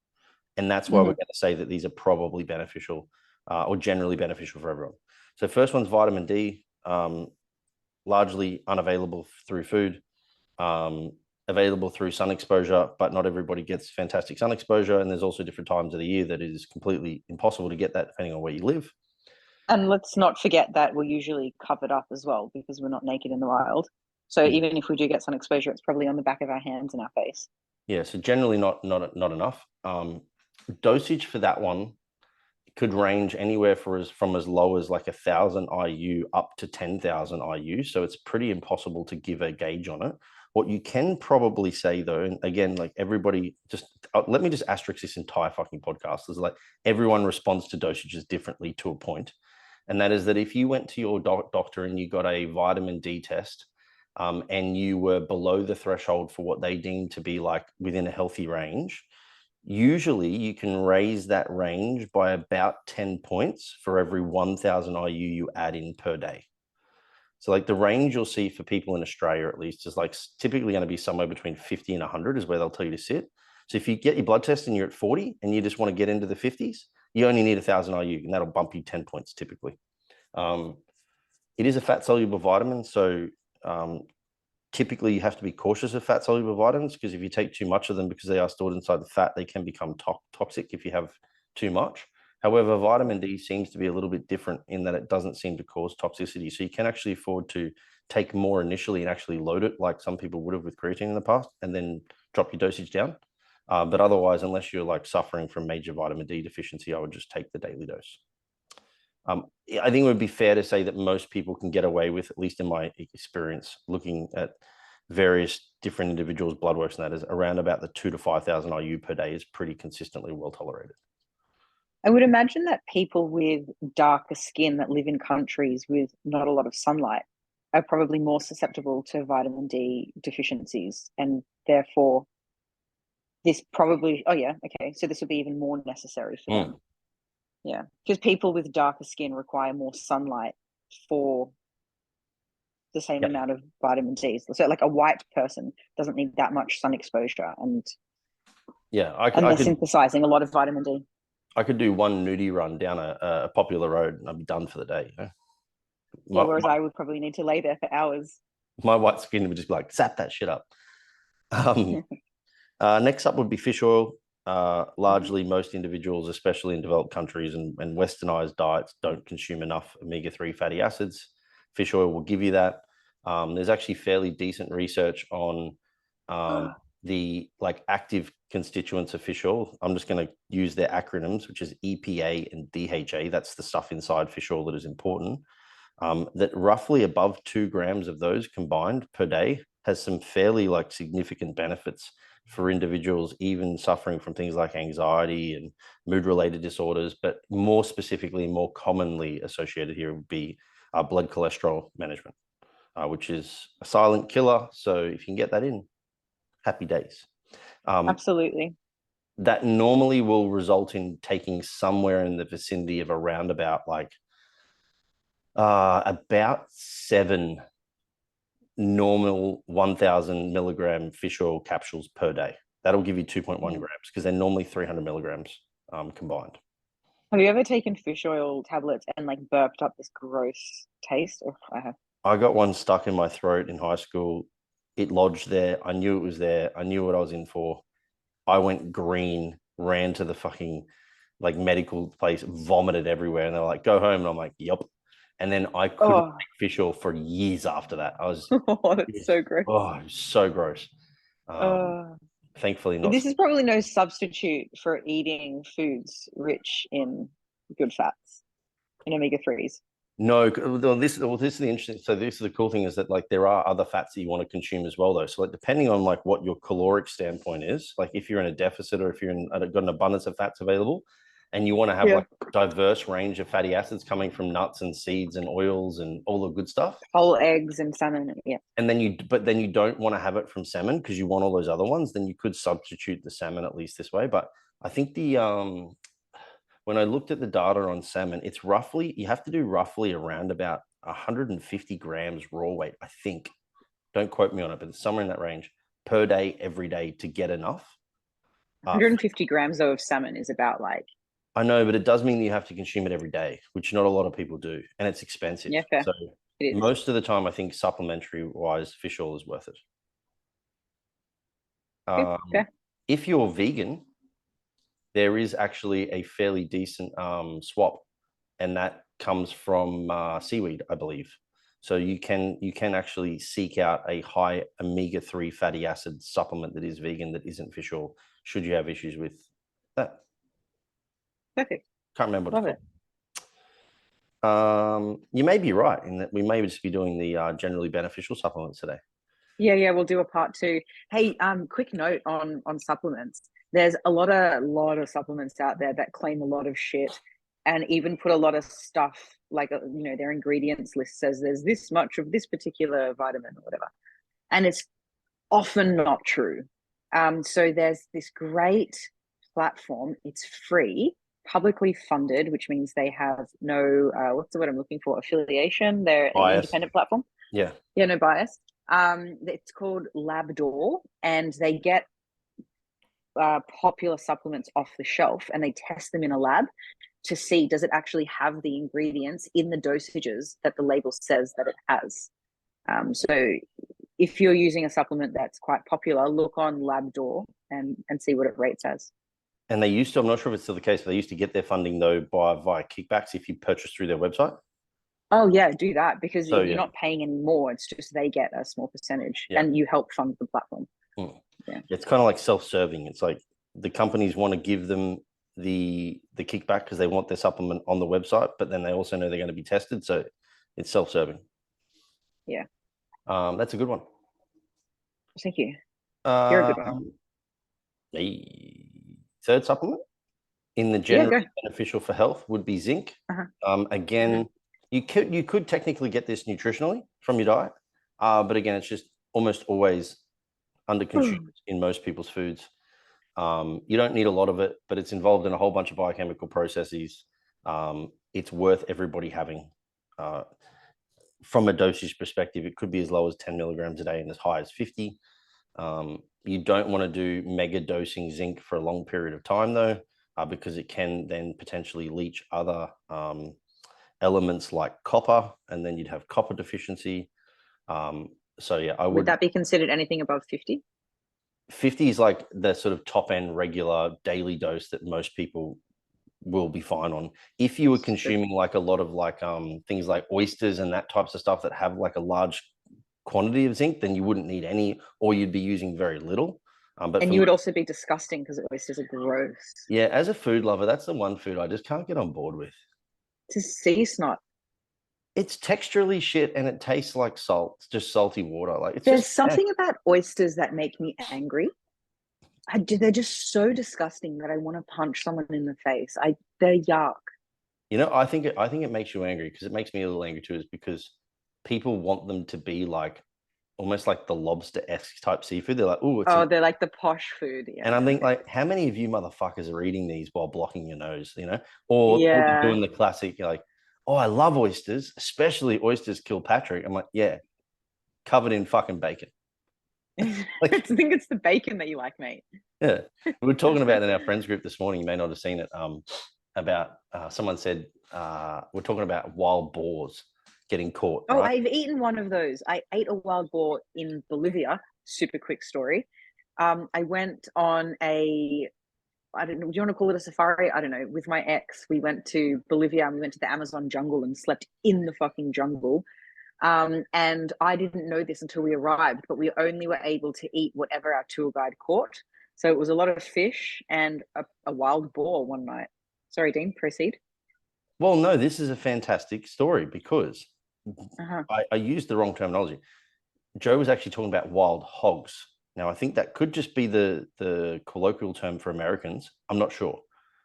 And that's why we're going to say that these are probably beneficial or generally beneficial for everyone. So first one's vitamin D, largely unavailable through food, available through sun exposure, but not everybody gets fantastic sun exposure. And there's also different times of the year that it is completely impossible to get that depending on where you live. And let's not forget that we're usually covered up as well because we're not naked in the wild. So even if we do get sun exposure, it's probably on the back of our hands and our face. Yeah, so generally not enough. Dosage for that one could range anywhere from as low as like 1,000 IU up to 10,000 IU. So it's pretty impossible to give a gauge on it. What you can probably say though, and again, like everybody just, let me just asterisk this entire fucking podcast. Is like everyone responds to dosages differently to a point. And that is that if you went to your doctor and you got a vitamin D test and you were below the threshold for what they deem to be like within a healthy range, usually you can raise that range by about 10 points for every 1,000 IU you add in per day. So like the range you'll see for people in Australia, at least, is like typically going to be somewhere between 50 and 100 is where they'll tell you to sit. So if you get your blood test and you're at 40 and you just want to get into the 50s, you only need 1,000 IU and that'll bump you 10 points typically. It is a fat soluble vitamin. So typically you have to be cautious of fat soluble vitamins because if you take too much of them because they are stored inside the fat, they can become toxic if you have too much. However, vitamin D seems to be a little bit different in that it doesn't seem to cause toxicity. So you can actually afford to take more initially and actually load it like some people would have with creatine in the past and then drop your dosage down. But otherwise, unless you're like suffering from major vitamin D deficiency, I would just take the daily dose. I think it would be fair to say that most people can get away with, at least in my experience, looking at various different individuals' blood works, and that is around about the 2,000 to 5,000 IU per day is pretty consistently well tolerated. I would imagine that people with darker skin that live in countries with not a lot of sunlight are probably more susceptible to vitamin D deficiencies, and therefore this probably, oh yeah, okay, so this would be even more necessary for them. Yeah, because people with darker skin require more sunlight for the same amount of vitamin D. So like a white person doesn't need that much sun exposure, and they're synthesizing a lot of vitamin D. I could do one nudie run down a popular road and I'd be done for the day. You know? Whereas I would probably need to lay there for hours. My white skin would just be like, zap that shit up. Next up would be fish oil. Largely, most individuals, especially in developed countries and westernized diets, don't consume enough omega-3 fatty acids. Fish oil will give you that. There's actually fairly decent research on the like active constituents of fish oil. I'm just going to use their acronyms, which is EPA and DHA. That's the stuff inside fish oil that is important. That roughly above 2 grams of those combined per day has some fairly like significant benefits for individuals, even suffering from things like anxiety and mood-related disorders, but more specifically, more commonly associated here would be blood cholesterol management, which is a silent killer. So if you can get that in, happy days. Absolutely. That normally will result in taking somewhere in the vicinity of around about like about 7 normal 1,000 milligram fish oil capsules per day. That'll give you 2.1 grams because they're normally 300 milligrams combined. Have you ever taken fish oil tablets and like burped up this gross taste? Oh, I have. I got one stuck in my throat in high school. It lodged there. I knew it was there. I knew what I was in for. I went green, ran to the fucking like medical place, vomited everywhere. And they were like, go home. And I'm like, yep. And then I couldn't take fish oil for years after that. I was, that's so gross. Oh, it was so gross. Thankfully not. This is probably no substitute for eating foods rich in good fats, in omega-3s. No, this is the interesting. So this is the cool thing is that like there are other fats that you want to consume as well, though. So like depending on like what your caloric standpoint is, like if you're in a deficit or if you're got an abundance of fats available, and you want to have like a diverse range of fatty acids coming from nuts and seeds and oils and all the good stuff, whole eggs and salmon, And then you don't want to have it from salmon because you want all those other ones. Then you could substitute the salmon at least this way. But I think when I looked at the data on salmon, it's roughly, you have to do roughly around about 150 grams raw weight, I think. Don't quote me on it, but it's somewhere in that range per day, every day to get enough. 150 grams though of salmon is about like. I know, but it does mean that you have to consume it every day, which not a lot of people do. And it's expensive. Yeah, fair. So most of the time, I think supplementary wise, fish oil is worth it. If you're vegan, there is actually a fairly decent swap, and that comes from seaweed, I believe. So you can actually seek out a high omega-3 fatty acid supplement that is vegan, that isn't fish oil, should you have issues with that. Perfect. Can't remember what Love it's called. You may be right in that we may just be doing the generally beneficial supplements today. Yeah, we'll do a part 2. Hey, quick note on supplements. There's a lot of supplements out there that claim a lot of shit and even put a lot of stuff like their ingredients list says there's this much of this particular vitamin or whatever, and it's often not true. So there's this great platform. It's free, publicly funded, which means they have no what's the word I'm looking for? Affiliation. They're an independent platform. Yeah, no bias. It's called Labdoor, and they get popular supplements off the shelf and they test them in a lab to see does it actually have the ingredients in the dosages that the label says that it has. So if you're using a supplement that's quite popular, look on Labdoor and see what it rates as. And they used to, I'm not sure if it's still the case, but they used to get their funding though via kickbacks if you purchase through their website. Oh yeah, do that because you're not paying any more. It's just they get a small percentage and you help fund the platform. Yeah. It's kind of like self-serving. It's like the companies want to give them the kickback because they want their supplement on the website, but then they also know they're going to be tested. So it's self-serving. Yeah. That's a good one. Thank you. You're a good one. The third supplement in the generally beneficial for health would be zinc. Again, you could technically get this nutritionally from your diet, but again, it's just almost always underconsumed in most people's foods. You don't need a lot of it, but it's involved in a whole bunch of biochemical processes. It's worth everybody having. From a dosage perspective, it could be as low as 10 milligrams a day and as high as 50. You don't want to do mega dosing zinc for a long period of time though, because it can then potentially leach other elements like copper, and then you'd have copper deficiency. So yeah, would that be considered anything above 50? 50 is like the sort of top end regular daily dose that most people will be fine on. If you were consuming like a lot of like things like oysters and that types of stuff that have like a large quantity of zinc, then you wouldn't need any, or you'd be using very little. But you would also be disgusting because oysters are gross. Yeah, as a food lover, that's the one food I just can't get on board with. It's a sea snot. It's texturally shit and it tastes like salt. It's just salty water. Like there's something about oysters that make me angry. They're just so disgusting that I want to punch someone in the face. They're yuck. I think it makes you angry because it makes me a little angry too. Is because people want them to be like almost like the lobster-esque type seafood. They're like, they're like the posh food. Yeah. And I think like, how many of you motherfuckers are eating these while blocking your nose? Or you're doing the classic like, oh, I love oysters, especially oysters Kilpatrick. I'm like, yeah, covered in fucking bacon. Like, I think it's the bacon that you like, mate. Yeah. We were talking about in our friends group this morning, you may not have seen it, about someone said, we're talking about wild boars getting caught. Oh, right? I've eaten one of those. I ate a wild boar in Bolivia. Super quick story. I went on I don't know, do you want to call it a safari? I don't know. With my ex, we went to Bolivia and we went to the Amazon jungle and slept in the fucking jungle. And I didn't know this until we arrived, but we only were able to eat whatever our tour guide caught. So it was a lot of fish and a wild boar one night. Sorry, Dean, proceed. Well, no, this is a fantastic story because I used the wrong terminology. Joe was actually talking about wild hogs. Now, I think that could just be the colloquial term for Americans. I'm not sure,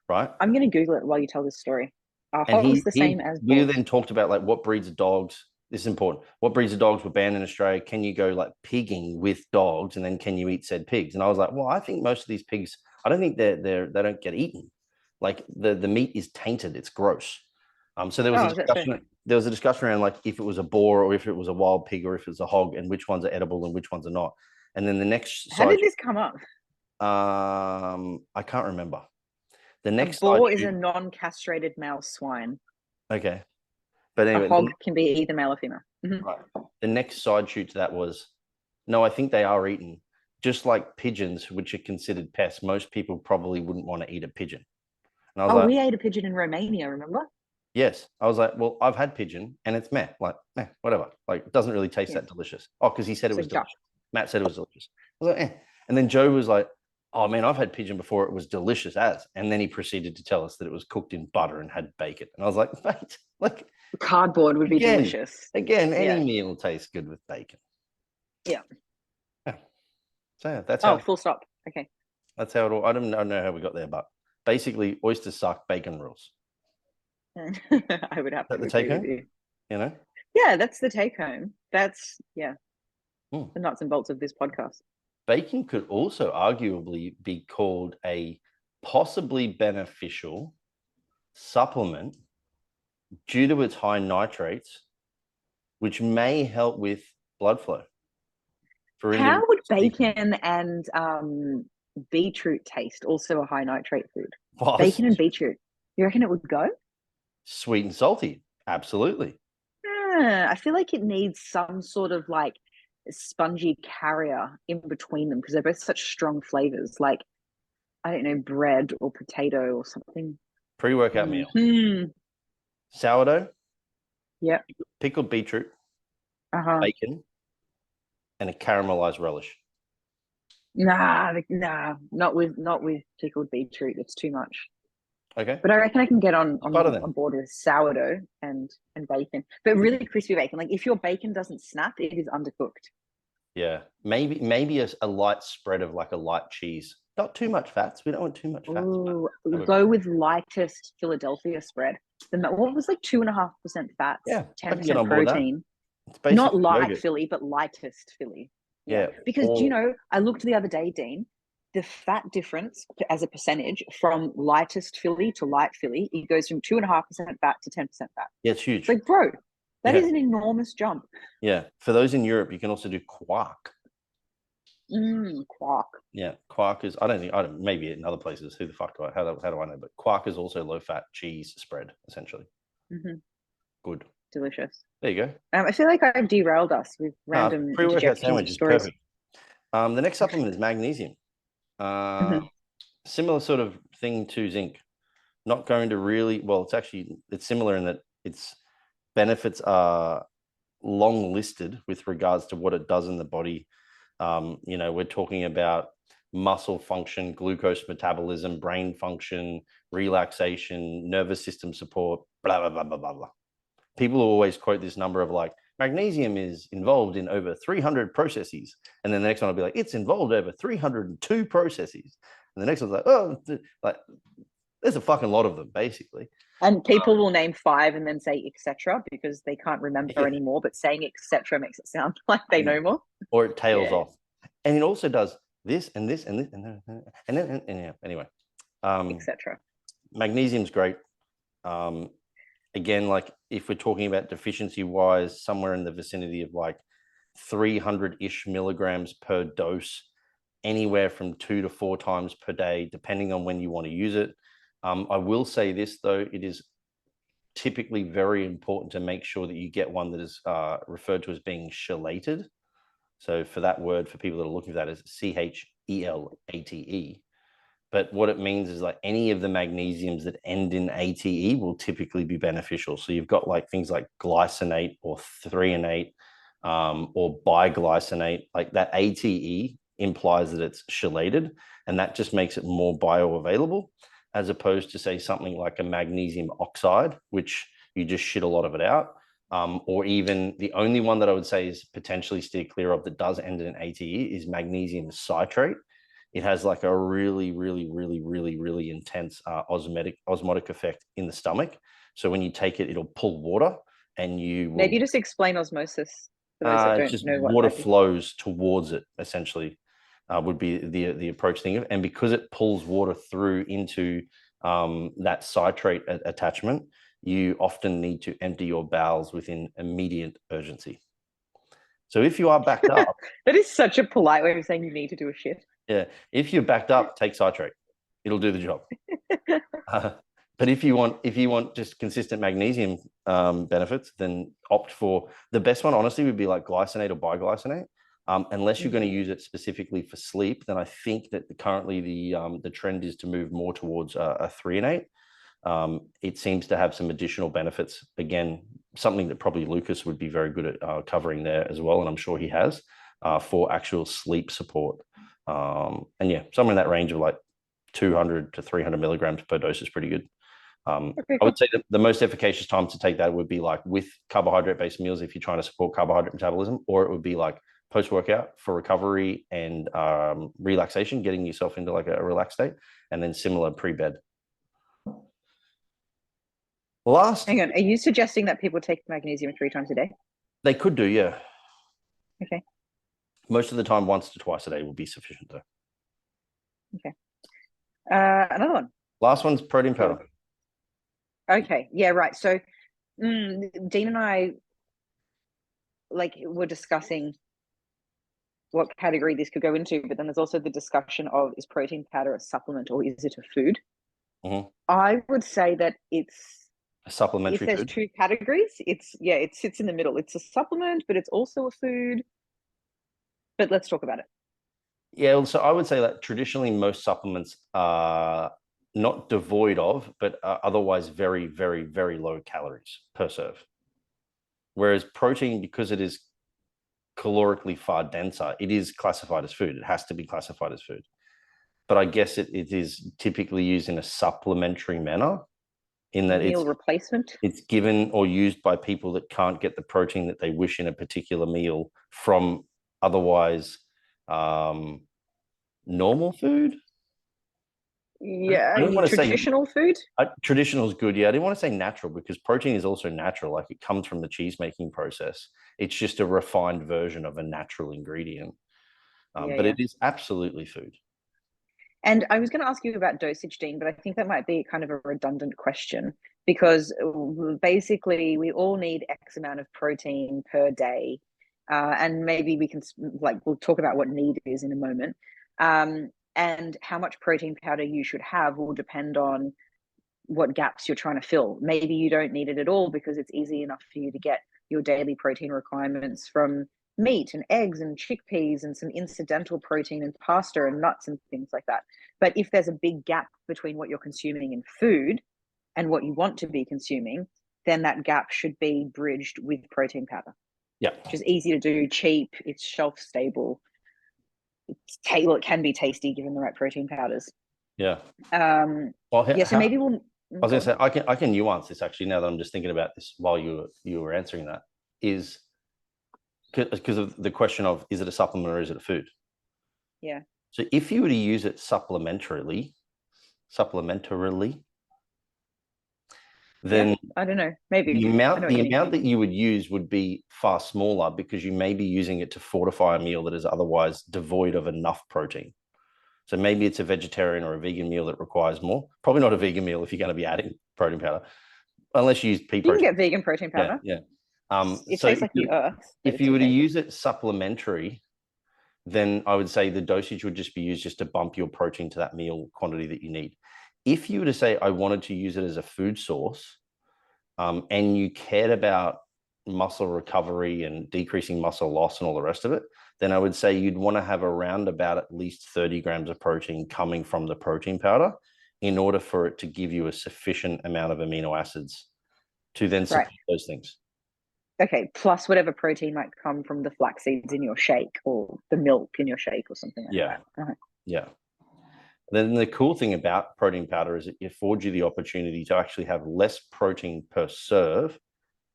right? I'm going to Google it while you tell this story. Hogs the same as we then talked about like what breeds of dogs. This is important. What breeds of dogs were banned in Australia? Can you go like pigging with dogs, and then can you eat said pigs? And I was like, well, I think most of these pigs, I don't think they don't get eaten. Like the meat is tainted. It's gross. So there was a discussion. There was a discussion around like if it was a boar or if it was a wild pig or if it was a hog, and which ones are edible and which ones are not. And then the next. How did this come up? I can't remember. The next boar is a non-castrated male swine. Okay. But anyway, a hog can be either male or female. Right. The next side shoot to that was, no, I think they are eaten. Just like pigeons, which are considered pests, most people probably wouldn't want to eat a pigeon. And I was like, we ate a pigeon in Romania, remember? Yes. I was like, well, I've had pigeon and it's whatever. Like, it doesn't really taste that delicious. Oh, because he said it was delicious. Matt said it was delicious. I was like, And then Joe was like, Oh man, I've had pigeon before. It was delicious as, and then he proceeded to tell us that it was cooked in butter and had bacon. And I was like, mate, like Cardboard would be again, delicious. any Yeah. meal tastes good with bacon. Yeah. Yeah. So yeah, that's Oh, how full stop. Okay. that's how it all. I don't know how we got there, but basically, oysters suck. Bacon rules. I would have Is that to the take agree with home? you. You know. Yeah, that's the take home. That's the Hmm. nuts and bolts of this podcast. Bacon could also arguably be called a possibly beneficial supplement due to its high nitrates, which may help with blood flow. For How would individuals bacon and beetroot taste? Also a high nitrate food. Well, Bacon and beetroot. You reckon it would go? sweet and salty, absolutely. I feel like it needs some sort of like spongy carrier in between them because they're both such strong flavors. Like, I don't know, bread or potato or something. Pre-workout meal: Mm-hmm. sourdough, Yep. pickled beetroot, Uh-huh. bacon, and a caramelized relish. Nah, not with pickled beetroot. It's too much. Okay, But I reckon I can get on butter then. on board with sourdough and bacon, but really crispy bacon. Like if your bacon doesn't snap, it is undercooked. Yeah, maybe a light spread of like a light cheese. Not too much fats. We don't want too much fats. Ooh, go with lightest Philadelphia spread. What was like 2.5% fats, Yeah, I can get 10% on board that. protein. It's Not basically light yogurt. Philly, but lightest Philly. Yeah, Because do you know, I looked the other day, Dean, the fat difference as a percentage from lightest Philly to light Philly, it goes from 2.5% fat to 10% fat. Yeah, it's huge. It's like, bro, that Yeah. is an enormous jump. Yeah, for those in Europe, you can also do quark. Quark. Yeah, quark is. I don't. Maybe in other places. Who the fuck do I? How do I know? But quark is also low-fat cheese spread, essentially. Mm-hmm. Good. Delicious. There you go. I feel like I've derailed us with random Pre-workout interjections sandwich of is stories. perfect. The next supplement is magnesium. Similar sort of thing to zinc. Not going to really. Well, it's similar in that its benefits are long listed with regards to what it does in the body. We're talking about muscle function, glucose metabolism, brain function, relaxation, nervous system support, blah, blah, blah, blah, blah, blah. People always quote this number of like, magnesium is involved in over 300 processes. And then the next one will be like, it's involved over 302 processes. And the next one's like, oh, like, there's a fucking lot of them, basically. And people will name 5 and then say etc. because they can't remember anymore. But saying etc. makes it sound like they know more. Or it tails off. And it also does this and this and this and then yeah. Anyway, etc. Magnesium's great. Again, like if we're talking about deficiency wise, somewhere in the vicinity of like 300-ish milligrams per dose, anywhere from 2 to 4 times per day, depending on when you want to use it. I will say this though, it is typically very important to make sure that you get one that is referred to as being chelated. So for that word, for people that are looking for that, is CHELATE. But what it means is like any of the magnesiums that end in ATE will typically be beneficial. So you've got like things like glycinate or threonate or biglycinate. Like that ATE implies that it's chelated, and that just makes it more bioavailable, as opposed to say something like a magnesium oxide, which you just shit a lot of it out. Or even the only one that I would say is potentially steer clear of that does end in ATE is magnesium citrate. It has like a really, really, really, really, really intense osmotic effect in the stomach. So when you take it, it'll pull water, and you will, maybe just explain osmosis for those that don't just know what water that is. flows towards it. Essentially, would be the approach thing. And because it pulls water through into that citrate attachment, you often need to empty your bowels within immediate urgency. So if you are backed up, that is such a polite way of saying you need to do a shit. Yeah, if you're backed up, take citrate. It'll do the job. But if you want just consistent magnesium benefits, then opt for the best one. Honestly, would be like glycinate or biglycinate. Unless you're going to use it specifically for sleep, then I think that currently the trend is to move more towards a threonate. It seems to have some additional benefits. Again, something that probably Lucas would be very good at covering there as well, and I'm sure he has for actual sleep support. And yeah, somewhere in that range of like 200 to 300 milligrams per dose is pretty good. I would say that the most efficacious time to take that would be like with carbohydrate-based meals if you're trying to support carbohydrate metabolism, or it would be like post-workout for recovery and relaxation, getting yourself into like a relaxed state, and then similar pre-bed. Hang on, are you suggesting that people take magnesium 3 times a day? They could do, yeah. Okay. Most of the time, once to twice a day will be sufficient, though. Okay. Another one. Last one's protein powder. Okay. Yeah, right. So Dean and I were discussing what category this could go into, but then there's also the discussion of, is protein powder a supplement or is it a food? Mm-hmm. I would say that it's a supplementary if there's food. 2 categories, it sits in the middle. It's a supplement, but it's also a food. But let's talk about it. Yeah, so I would say that traditionally most supplements are not devoid of, but are otherwise very, very, very low calories per serve. Whereas protein, because it is calorically far denser, it is classified as food. It has to be classified as food. But I guess it is typically used in a supplementary manner, in that meal replacement. It's given or used by people that can't get the protein that they wish in a particular meal from otherwise normal food. Yeah, I don't want to traditional food. Traditional is good. Yeah, I didn't want to say natural because protein is also natural. Like it comes from the cheese making process. It's just a refined version of a natural ingredient. But it is absolutely food. And I was going to ask you about dosage, Dean, but I think that might be kind of a redundant question because basically we all need X amount of protein per day. And maybe we can, we'll talk about what need is in a moment. And how much protein powder you should have will depend on what gaps you're trying to fill. Maybe you don't need it at all because it's easy enough for you to get your daily protein requirements from meat and eggs and chickpeas and some incidental protein and pasta and nuts and things like that. But if there's a big gap between what you're consuming in food and what you want to be consuming, then that gap should be bridged with protein powder. Yeah. Which is easy to do, cheap, it's shelf stable. It can be tasty given the right protein powders. Yeah. So maybe we'll. I was going to say I can nuance this actually now that I'm just thinking about this while you were answering that, is because of the question of, is it a supplement or is it a food? Yeah. So if you were to use it supplementarily, then I don't know, maybe the amount that you would use would be far smaller because you may be using it to fortify a meal that is otherwise devoid of enough protein. So maybe it's a vegetarian or a vegan meal that requires more. Probably not a vegan meal if you're going to be adding protein powder, unless you use pea protein. You can get vegan protein powder. Yeah. It tastes like the earth. If you were to use it supplementary, then I would say the dosage would just be used just to bump your protein to that meal quantity that you need. If you were to say, I wanted to use it as a food source, and you cared about muscle recovery and decreasing muscle loss and all the rest of it, then I would say you'd want to have around about at least 30 grams of protein coming from the protein powder in order for it to give you a sufficient amount of amino acids to then support those things. Okay, plus whatever protein might come from the flax seeds in your shake or the milk in your shake or something like that. Uh-huh. Yeah. Then the cool thing about protein powder is it affords you the opportunity to actually have less protein per serve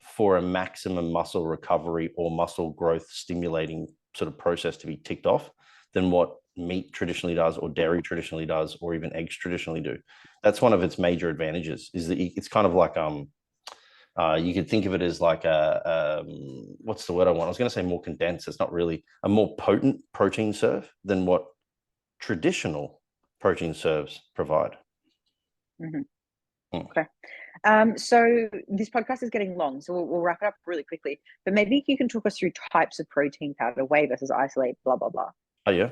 for a maximum muscle recovery or muscle growth stimulating sort of process to be ticked off than what meat traditionally does or dairy traditionally does or even eggs traditionally do. That's one of its major advantages, is that it's kind of like you could think of it as like what's the word I want? I was going to say more condensed. It's not really a more potent protein serve than what traditional protein serves provide. Mm-hmm. Okay. So this podcast is getting long, so we'll wrap it up really quickly. But maybe you can talk us through types of protein powder, whey versus isolate, blah blah blah. Oh yeah.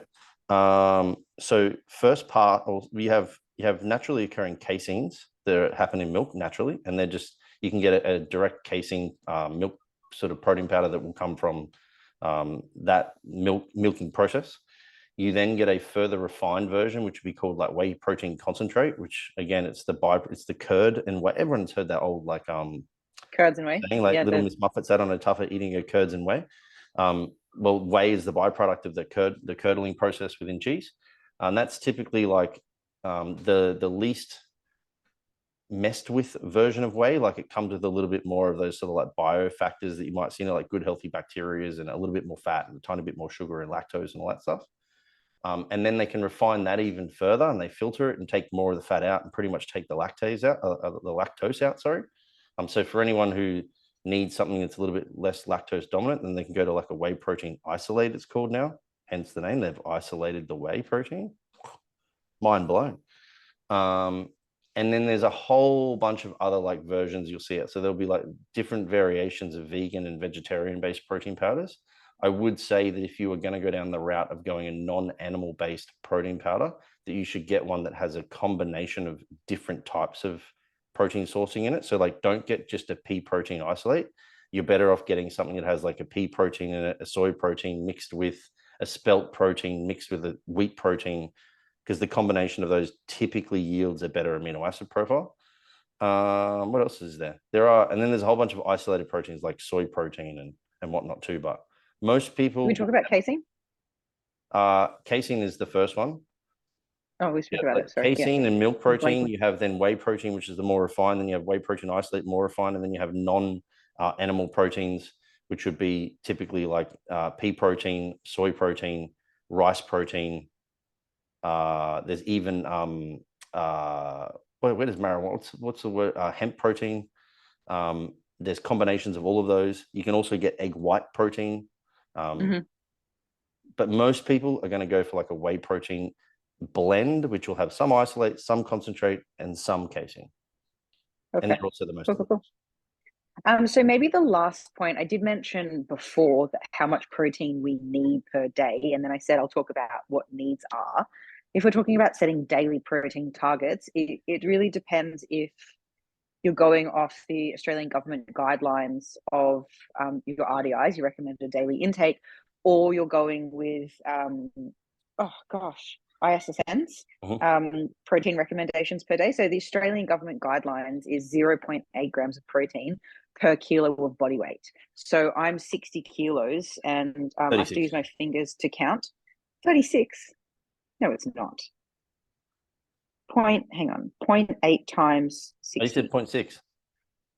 So first part, you have naturally occurring caseins that happen in milk naturally, and they're just, you can get a direct casein milk sort of protein powder that will come from that milking process. You then get a further refined version, which would be called like whey protein concentrate, which again, it's the curd and whey. Everyone's heard that old like curds and whey saying, like Little Miss Muffet sat on a tuffet eating her curds and whey. well, whey is the byproduct of the curdling process within cheese. And that's typically like the least messed with version of whey. Like it comes with a little bit more of those sort of like biofactors that you might see, like good healthy bacteria and a little bit more fat and a tiny bit more sugar and lactose and all that stuff. And then they can refine that even further, and they filter it and take more of the fat out and pretty much take the lactose out. Sorry. So for anyone who needs something that's a little bit less lactose dominant, then they can go to like a whey protein isolate, it's called now. Hence the name. They've isolated the whey protein. Mind blown. And then there's a whole bunch of other like versions you'll see it. So there'll be like different variations of vegan and vegetarian based protein powders. I would say that if you were going to go down the route of going a non-animal based protein powder, that you should get one that has a combination of different types of protein sourcing in it. So like, don't get just a pea protein isolate. You're better off getting something that has like a pea protein in it, a soy protein mixed with a spelt protein mixed with a wheat protein, because the combination of those typically yields a better amino acid profile. What else is there? And then there's a whole bunch of isolated proteins like soy protein and whatnot too. But most people. We talk about casein? Casein is the first one. Oh, we spoke about it. Sorry. Casein and milk protein. You have then whey protein, which is the more refined. Then you have whey protein isolate, more refined. And then you have non-animal proteins, which would be typically like pea protein, soy protein, rice protein. There's even where does marijuana? What's the word? Hemp protein. There's combinations of all of those. You can also get egg white protein. But most people are going to go for like a whey protein blend, which will have some isolate, some concentrate, and some casein. Okay. And they're also the most. Cool. So maybe the last point I did mention before, that how much protein we need per day, and then I said I'll talk about what needs are. If we're talking about setting daily protein targets, it really depends if you're going off the Australian government guidelines of your RDIs, your recommended daily intake, or you're going with ISSNs, protein recommendations per day. So the Australian government guidelines is 0.8 grams of protein per kilo of body weight. So I'm 60 kilos and I have to use my fingers to count. 36. No, it's not. 0.8 times 60. You said 0.6.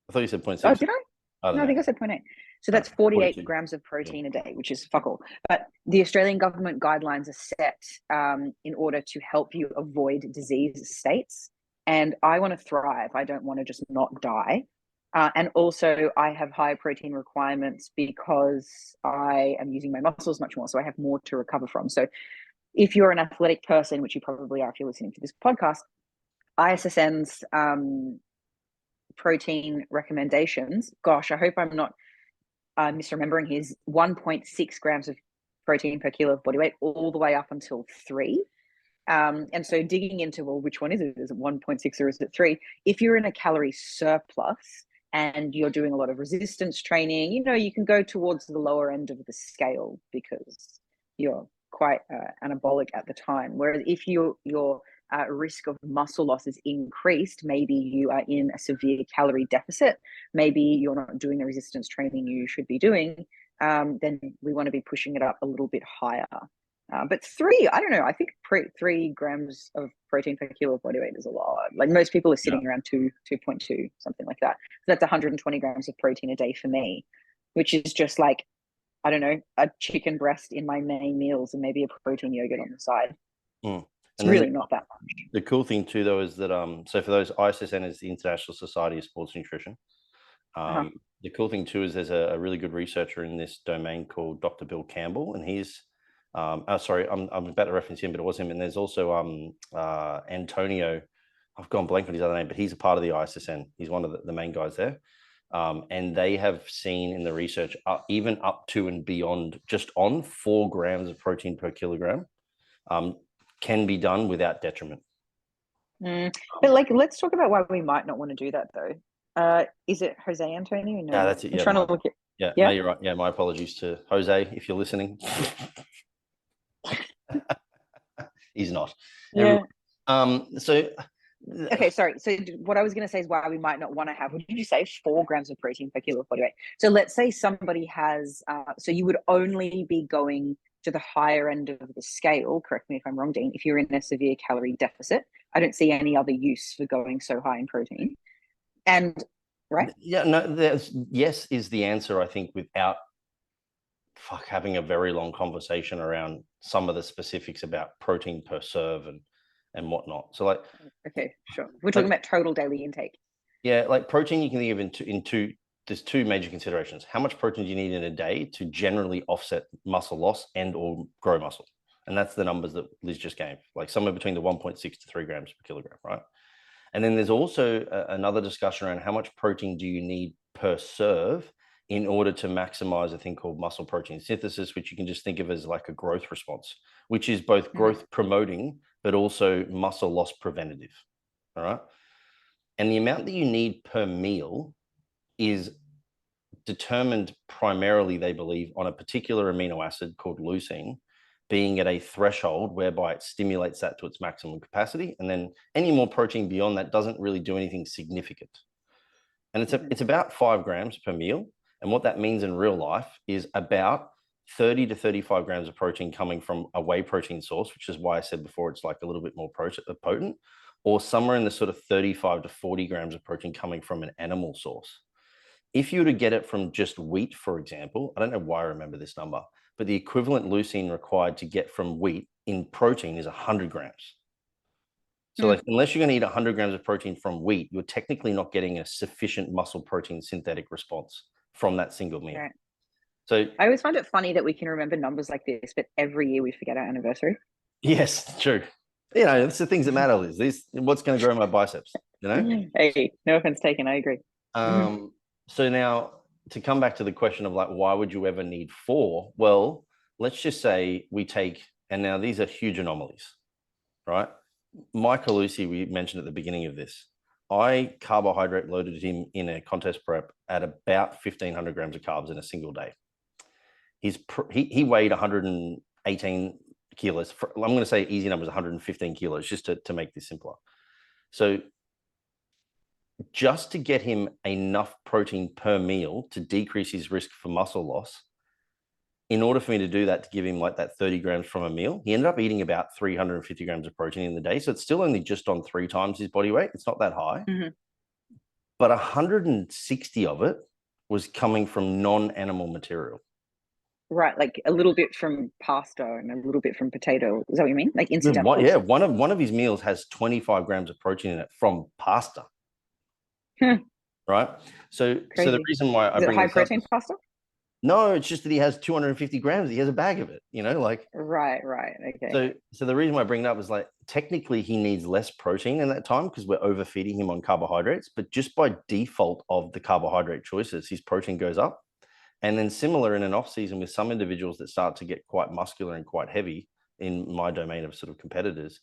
I thought you said 0.6. Oh, did I? No, I think I said 0.8. So that's 48 42 grams of protein a day, which is fuck all. But the Australian government guidelines are set in order to help you avoid disease states. And I want to thrive. I don't want to just not die. And also I have higher protein requirements because I am using my muscles much more. So I have more to recover from. So if you're an athletic person, which you probably are if you're listening to this podcast, ISSN's protein recommendations, gosh, I hope I'm not misremembering, his 1.6 grams of protein per kilo of body weight all the way up until 3. And so digging into, well, which one is it? Is it 1.6 or is it 3? If you're in a calorie surplus and you're doing a lot of resistance training, you can go towards the lower end of the scale because you're quite anabolic at the time. Whereas if your risk of muscle loss is increased, maybe you are in a severe calorie deficit, maybe you're not doing the resistance training you should be doing, then we want to be pushing it up a little bit higher. But 3, I don't know, I think 3 grams of protein per kilo of body weight is a lot. Like most people are sitting around 2.2, something like that. So that's 120 grams of protein a day for me, which is just like, I don't know, a chicken breast in my main meals and maybe a protein yogurt on the side. It's really not that much. The cool thing too, though, is that so for those, ISSN is the International Society of Sports Nutrition. The cool thing too is there's a really good researcher in this domain called Dr. Bill Campbell, and he's I'm about to reference him, but it was him. And there's also Antonio. I've gone blank on his other name, but he's a part of the ISSN. He's one of the main guys there. And they have seen in the research even up to and beyond just on 4 grams of protein per kilogram can be done without detriment. But let's talk about why we might not want to do that though. Is it Jose Antonio? No, that's it. I'm trying to look at. Yeah, no, you're right. Yeah, my apologies to Jose if you're listening. He's not. Yeah. So Okay, sorry. So what I was going to say is why we might not want to have, what did you say, 4 grams of protein per kilo of body weight? So let's say somebody has, so you would only be going to the higher end of the scale, correct me if I'm wrong, Dean, if you're in a severe calorie deficit. I don't see any other use for going so high in protein. And, right? Yeah, no, yes is the answer, I think, without having a very long conversation around some of the specifics about protein per serve and whatnot. So like, okay, sure. We're talking about total daily intake. Yeah, like protein, you can think of in two. There's two major considerations. How much protein do you need in a day to generally offset muscle loss and or grow muscle? And that's the numbers that Liz just gave, like somewhere between the 1.6 to 3 grams per kilogram, right? And then there's also another discussion around how much protein do you need per serve in order to maximize a thing called muscle protein synthesis, which you can just think of as like a growth response, which is both growth promoting, but also muscle loss preventative. All right. And the amount that you need per meal is determined primarily, they believe, on a particular amino acid called leucine being at a threshold whereby it stimulates that to its maximum capacity. And then any more protein beyond that doesn't really do anything significant. And it's about 5 grams per meal. And what that means in real life is about 30 to 35 grams of protein coming from a whey protein source, which is why I said before it's like a little bit more potent, or somewhere in the sort of 35 to 40 grams of protein coming from an animal source. If you were to get it from just wheat, for example, I don't know why I remember this number, but the equivalent leucine required to get from wheat in protein is 100 grams. So like, unless you're going to eat 100 grams of protein from wheat, you're technically not getting a sufficient muscle protein synthetic response from that single meal. Right. So I always find it funny that we can remember numbers like this, but every year we forget our anniversary. yes, true. You know, it's the things that matter, Liz. What's going to grow my biceps, you know? Hey, no offense taken. I agree. So now to come back to the question of like, why would you ever need 4? Well, let's just say we take, and now these are huge anomalies, right? Michael Lucy, we mentioned at the beginning of this, I carbohydrate loaded him in a contest prep at about 1,500 grams of carbs in a single day. He weighed 118 kilos. I'm going to say easy numbers, 115 kilos, just to make this simpler. So just to get him enough protein per meal to decrease his risk for muscle loss, in order for me to do that, to give him like that 30 grams from a meal, he ended up eating about 350 grams of protein in the day. So it's still only just on 3 times his body weight. It's not that high. But 160 of it was coming from non-animal material. Right, like a little bit from pasta and a little bit from potato. Is that what you mean? Like incidental? Yeah, one of his meals has 25 grams of protein in it from pasta. Right? So the reason why I bring high this protein up, pasta? no, it's just that he has 250 grams. He has a bag of it, you know, like. Right. Okay. So the reason why I bring it up is like, technically he needs less protein in that time because we're overfeeding him on carbohydrates, but just by default of the carbohydrate choices, his protein goes up. And then similar in an off season with some individuals that start to get quite muscular and quite heavy in my domain of sort of competitors,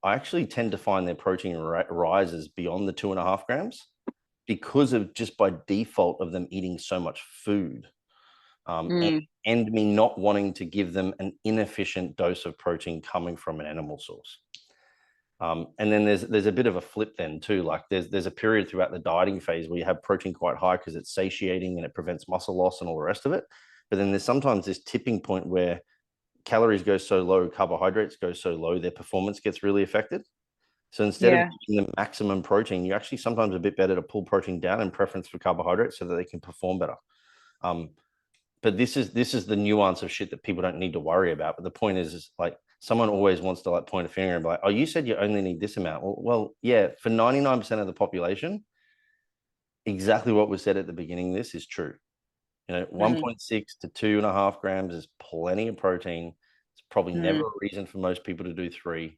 I actually tend to find their protein rises beyond the 2.5 grams because of just by default of them eating so much food. And me not wanting to give them an inefficient dose of protein coming from an animal source. And then there's a bit of a flip then too. Like there's a period throughout the dieting phase where you have protein quite high because it's satiating and it prevents muscle loss and all the rest of it. But then there's sometimes this tipping point where calories go so low, carbohydrates go so low, their performance gets really affected. So instead of giving the maximum protein, you actually sometimes a bit better to pull protein down in preference for carbohydrates so that they can perform better. But this is the nuance of shit that people don't need to worry about. But the point is like, someone always wants to like point a finger and be like, oh, you said you only need this amount. Well, yeah, for 99% of the population, exactly what was said at the beginning of this is true. You know, 1.6 to 2.5 grams is plenty of protein. It's probably never a reason for most people to do 3.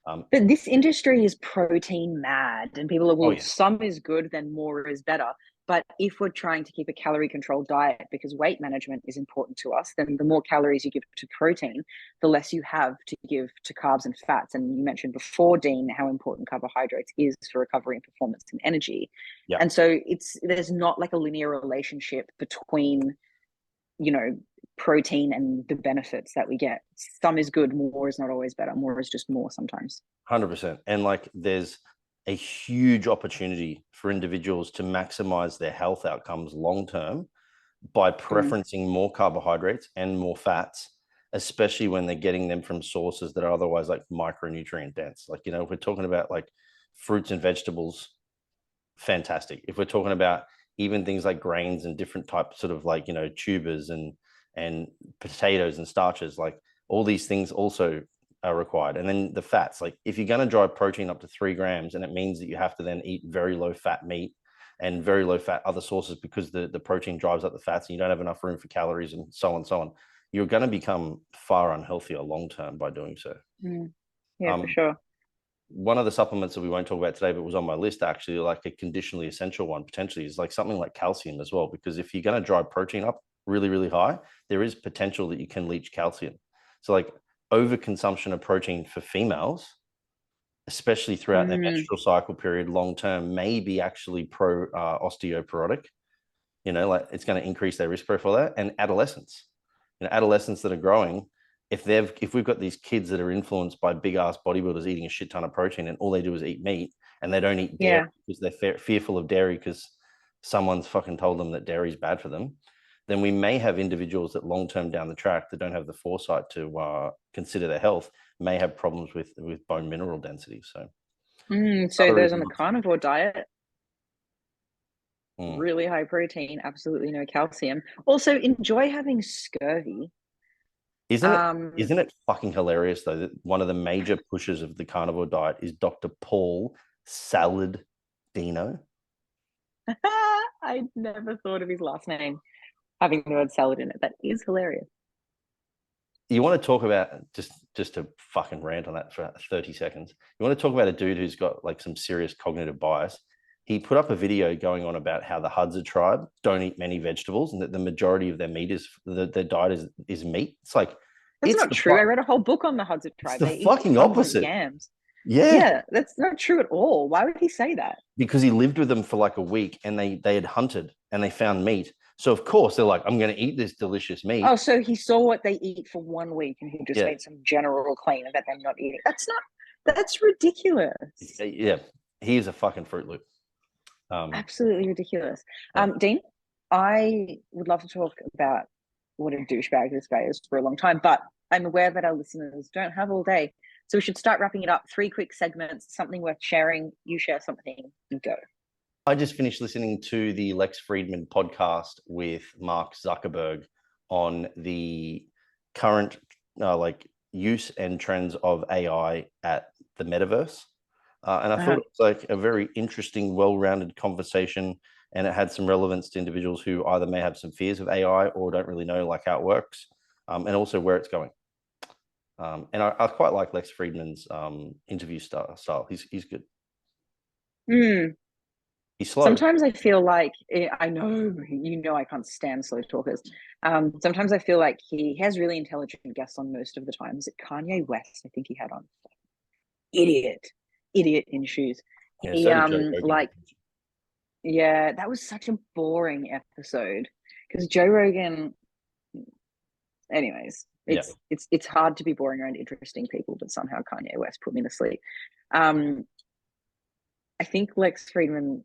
But this industry is protein mad, and people are, well, some is good, then more is better. But if we're trying to keep a calorie controlled diet because weight management is important to us, then the more calories you give to protein, the less you have to give to carbs and fats. And you mentioned before, Dean, how important carbohydrates is for recovery and performance and energy. Yeah. And so there's not like a linear relationship between, you know, protein and the benefits that we get. Some is good, more is not always better. More is just more sometimes. 100%. And like there's a huge opportunity for individuals to maximize their health outcomes long term by preferencing more carbohydrates and more fats, especially when they're getting them from sources that are otherwise like micronutrient dense. Like, if we're talking about like fruits and vegetables, fantastic. If we're talking about even things like grains and different types, sort of like, tubers and potatoes and starches, like all these things also are required. And then the fats, like if you're going to drive protein up to 3 grams, and it means that you have to then eat very low fat meat and very low fat other sources, because the protein drives up the fats and you don't have enough room for calories and so on and so on, you're going to become far unhealthier long term by doing so. Yeah, for sure. One of the supplements that we won't talk about today, but was on my list actually, like a conditionally essential one potentially, is like something like calcium as well, because if you're going to drive protein up really, really high, there is potential that you can leach calcium. So like overconsumption of protein for females, especially throughout their menstrual cycle period, long term, may be actually osteoporotic. Like it's going to increase their risk profile there. And adolescents, adolescents that are growing, if we've got these kids that are influenced by big ass bodybuilders eating a shit ton of protein, and all they do is eat meat, and they don't eat dairy because they're fearful of dairy because someone's fucking told them that dairy is bad for them, then we may have individuals that long term down the track that don't have the foresight to consider their health may have problems with bone mineral density. So those on the carnivore diet, really high protein, absolutely no calcium. Also, enjoy having scurvy. Isn't it fucking hilarious though that one of the major pushers of the carnivore diet is Dr. Paul Saladino? I never thought of his last name having the word salad in it. That is hilarious. You want to talk about, just to fucking rant on that for 30 seconds. You want to talk about a dude who's got like some serious cognitive bias. He put up a video going on about how the Hadza tribe don't eat many vegetables, and that the majority of their meat their diet is meat. It's like, that's not true. I read a whole book on the Hadza tribe. It's the fucking opposite. Yams. Yeah, that's not true at all. Why would he say that? Because he lived with them for like a week, and they had hunted and they found meat. So of course they're like, I'm going to eat this delicious meat. Oh, so he saw what they eat for 1 week, and he just made some general claim about them not eating. That's ridiculous. Yeah, he is a fucking Fruit Loop. Absolutely ridiculous. Dean, I would love to talk about what a douchebag this guy is for a long time, but I'm aware that our listeners don't have all day. So we should start wrapping it up. 3 quick segments, something worth sharing. You share something and go. I just finished listening to the Lex Fridman podcast with Mark Zuckerberg on the current use and trends of AI at the metaverse. And I thought it was like a very interesting, well-rounded conversation, and it had some relevance to individuals who either may have some fears of AI or don't really know like how it works, and also where it's going. And I quite like Lex Fridman's interview style. He's good. He's slow. Sometimes I feel like, I know, I can't stand slow talkers. Sometimes I feel like he has really intelligent guests on most of the time. Is it Kanye West? I think he had on. Idiot in shoes. Yeah, that was such a boring episode because Joe Rogan. Anyways, it's hard to be boring around interesting people, but somehow Kanye West put me to sleep. I think Lex Fridman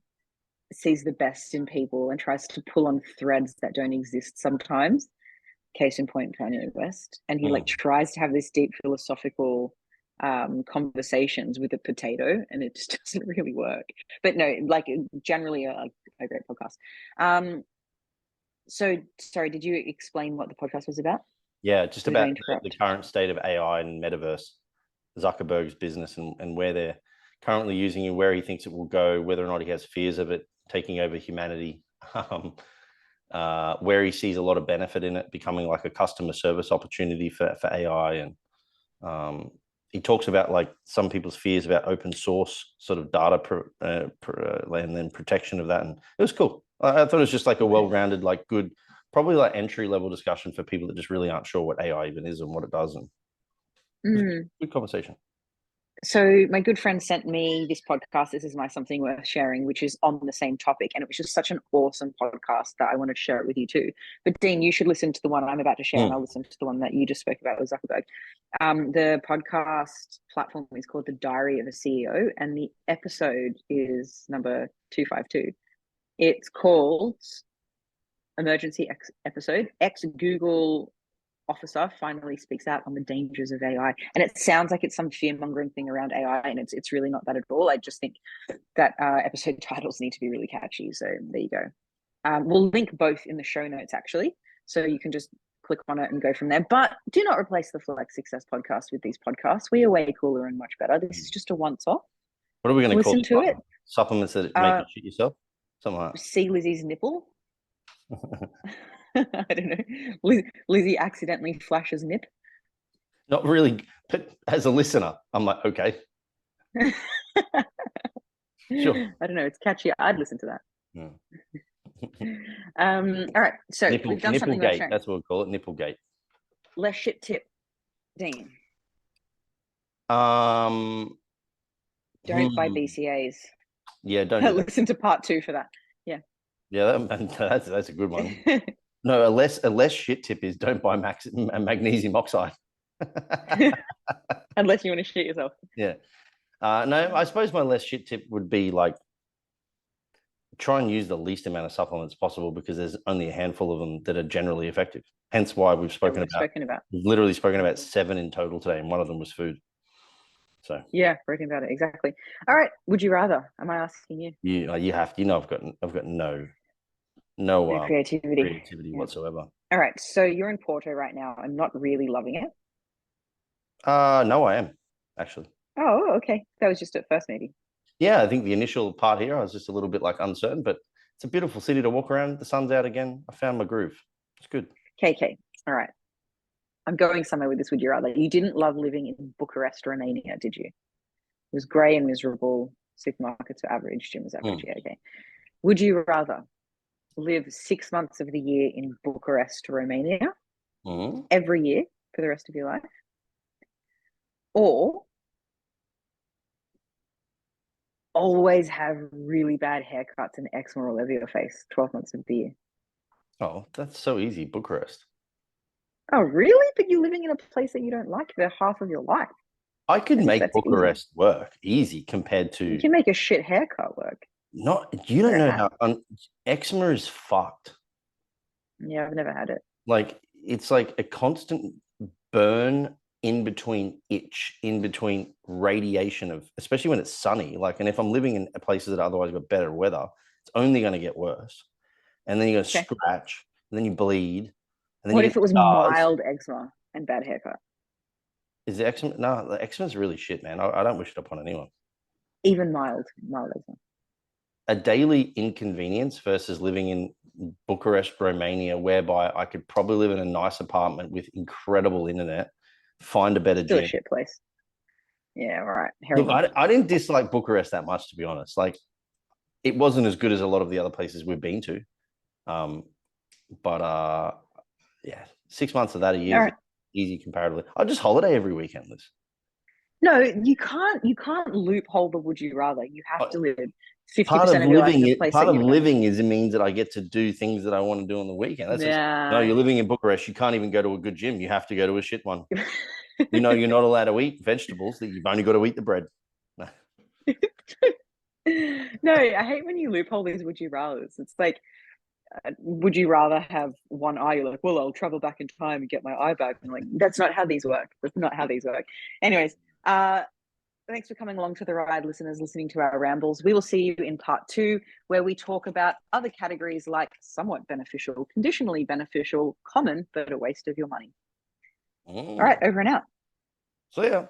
sees the best in people and tries to pull on threads that don't exist sometimes. Case in point, Kanye West, and he tries to have this deep philosophical conversations with a potato, and it just doesn't really work. But no, like generally a great podcast. So sorry, did you explain what the podcast was about? Yeah, just about the current state of AI and metaverse, Zuckerberg's business, and where they're currently using it, where he thinks it will go, whether or not he has fears of it taking over humanity, where he sees a lot of benefit in it becoming like a customer service opportunity for AI. And he talks about like some people's fears about open source sort of data and then protection of that. And it was cool. I thought it was just like a well-rounded, like good, probably like entry-level discussion for people that just really aren't sure what AI even is and what it does. And good conversation. So my good friend sent me this podcast. This is my something worth sharing, which is on the same topic. And it was just such an awesome podcast that I wanted to share it with you too. But Dean, you should listen to the one I'm about to share, and I'll listen to the one that you just spoke about with Zuckerberg. The podcast platform is called The Diary of a CEO, and the episode is number 252. It's called Emergency Episode, Ex-Google officer finally speaks out on the dangers of AI. And it sounds like it's some fear-mongering thing around AI, and it's really not that at all. I just think that episode titles need to be really catchy. So there you go. We'll link both in the show notes, actually, so you can just click on it and go from there. But do not replace the Flex Success podcast with these podcasts. We are way cooler and much better. This is just a once-off. What are we going to call Listen to it. Supplements that make you shit yourself? Something like that. See Lizzy's nipple. I don't know. Lizzy accidentally flashes nip. Not really, but as a listener, I'm like, okay. Sure. I don't know. It's catchy. I'd listen to that. Yeah. All right. So we've done something. Nipplegate. That's what we call it. Nipplegate. Less shit tip, Dean. Don't buy BCAAs. Yeah, don't. Listen to part 2 for that. Yeah. Yeah, that's a good one. No, a less shit tip is don't buy magnesium oxide. Unless you want to shit yourself. Yeah. No, I suppose my less shit tip would be like try and use the least amount of supplements possible, because there's only a handful of them that are generally effective. Hence why we've literally spoken about 7 in total today, and one of them was food. So yeah, broken about it, exactly. All right, would you rather? Am I asking you? You have to. You know, I've got no creativity whatsoever. All right, so you're in Porto right now and not really loving it. No, I am actually. Oh, okay. That was just at first, maybe. Yeah, I think the initial part here, I was just a little bit like uncertain, but it's a beautiful city to walk around. The sun's out again. I found my groove. It's good. Okay. All right. I'm going somewhere with this. Would you rather? You didn't love living in Bucharest, Romania, did you? It was grey and miserable. Supermarkets were average. Gym was average. Yeah, okay. Would you rather live 6 months of the year in Bucharest, Romania, every year for the rest of your life, or always have really bad haircuts and eczema all over your face 12 months of the year? Oh, that's so easy. Bucharest. Oh, really? But you're living in a place that you don't like for half of your life. I could make Bucharest work easy compared to... You can make a shit haircut work. You don't know how... eczema is fucked. Yeah, I've never had it. Like, it's like a constant burn in between itch, in between radiation of... Especially when it's sunny. Like, and if I'm living in places that otherwise got better weather, it's only going to get worse. And then you're going to scratch, and then you bleed. And then what if it was mild eczema and bad haircut? Is the eczema? No, the eczema is really shit, man. I don't wish it upon anyone. Even mild eczema. A daily inconvenience versus living in Bucharest, Romania, whereby I could probably live in a nice apartment with incredible internet, find a better gym. Still a shit place. Yeah, right. Look, I didn't dislike Bucharest that much, to be honest. Like, it wasn't as good as a lot of the other places we've been to. Yeah, 6 months of that a year is easy comparatively. I just holiday every weekend, Liz. No, you can't loophole the would you rather. You have to live 50% of your life in a place. Part of living is it means that I get to do things that I want to do on the weekend. No, you're living in Bucharest. You can't even go to a good gym. You have to go to a shit one. You're not allowed to eat vegetables. That you've only got to eat the bread. No. No, I hate when you loophole these would you rathers. It's like, would you rather have one eye? You're like, well, I'll travel back in time and get my eye back. And like, that's not how these work. That's not how these work. Anyways, thanks for coming along to the ride, listeners, listening to our rambles. We will see you in part 2, where we talk about other categories like somewhat beneficial, conditionally beneficial, common, but a waste of your money. All right, over and out. See ya.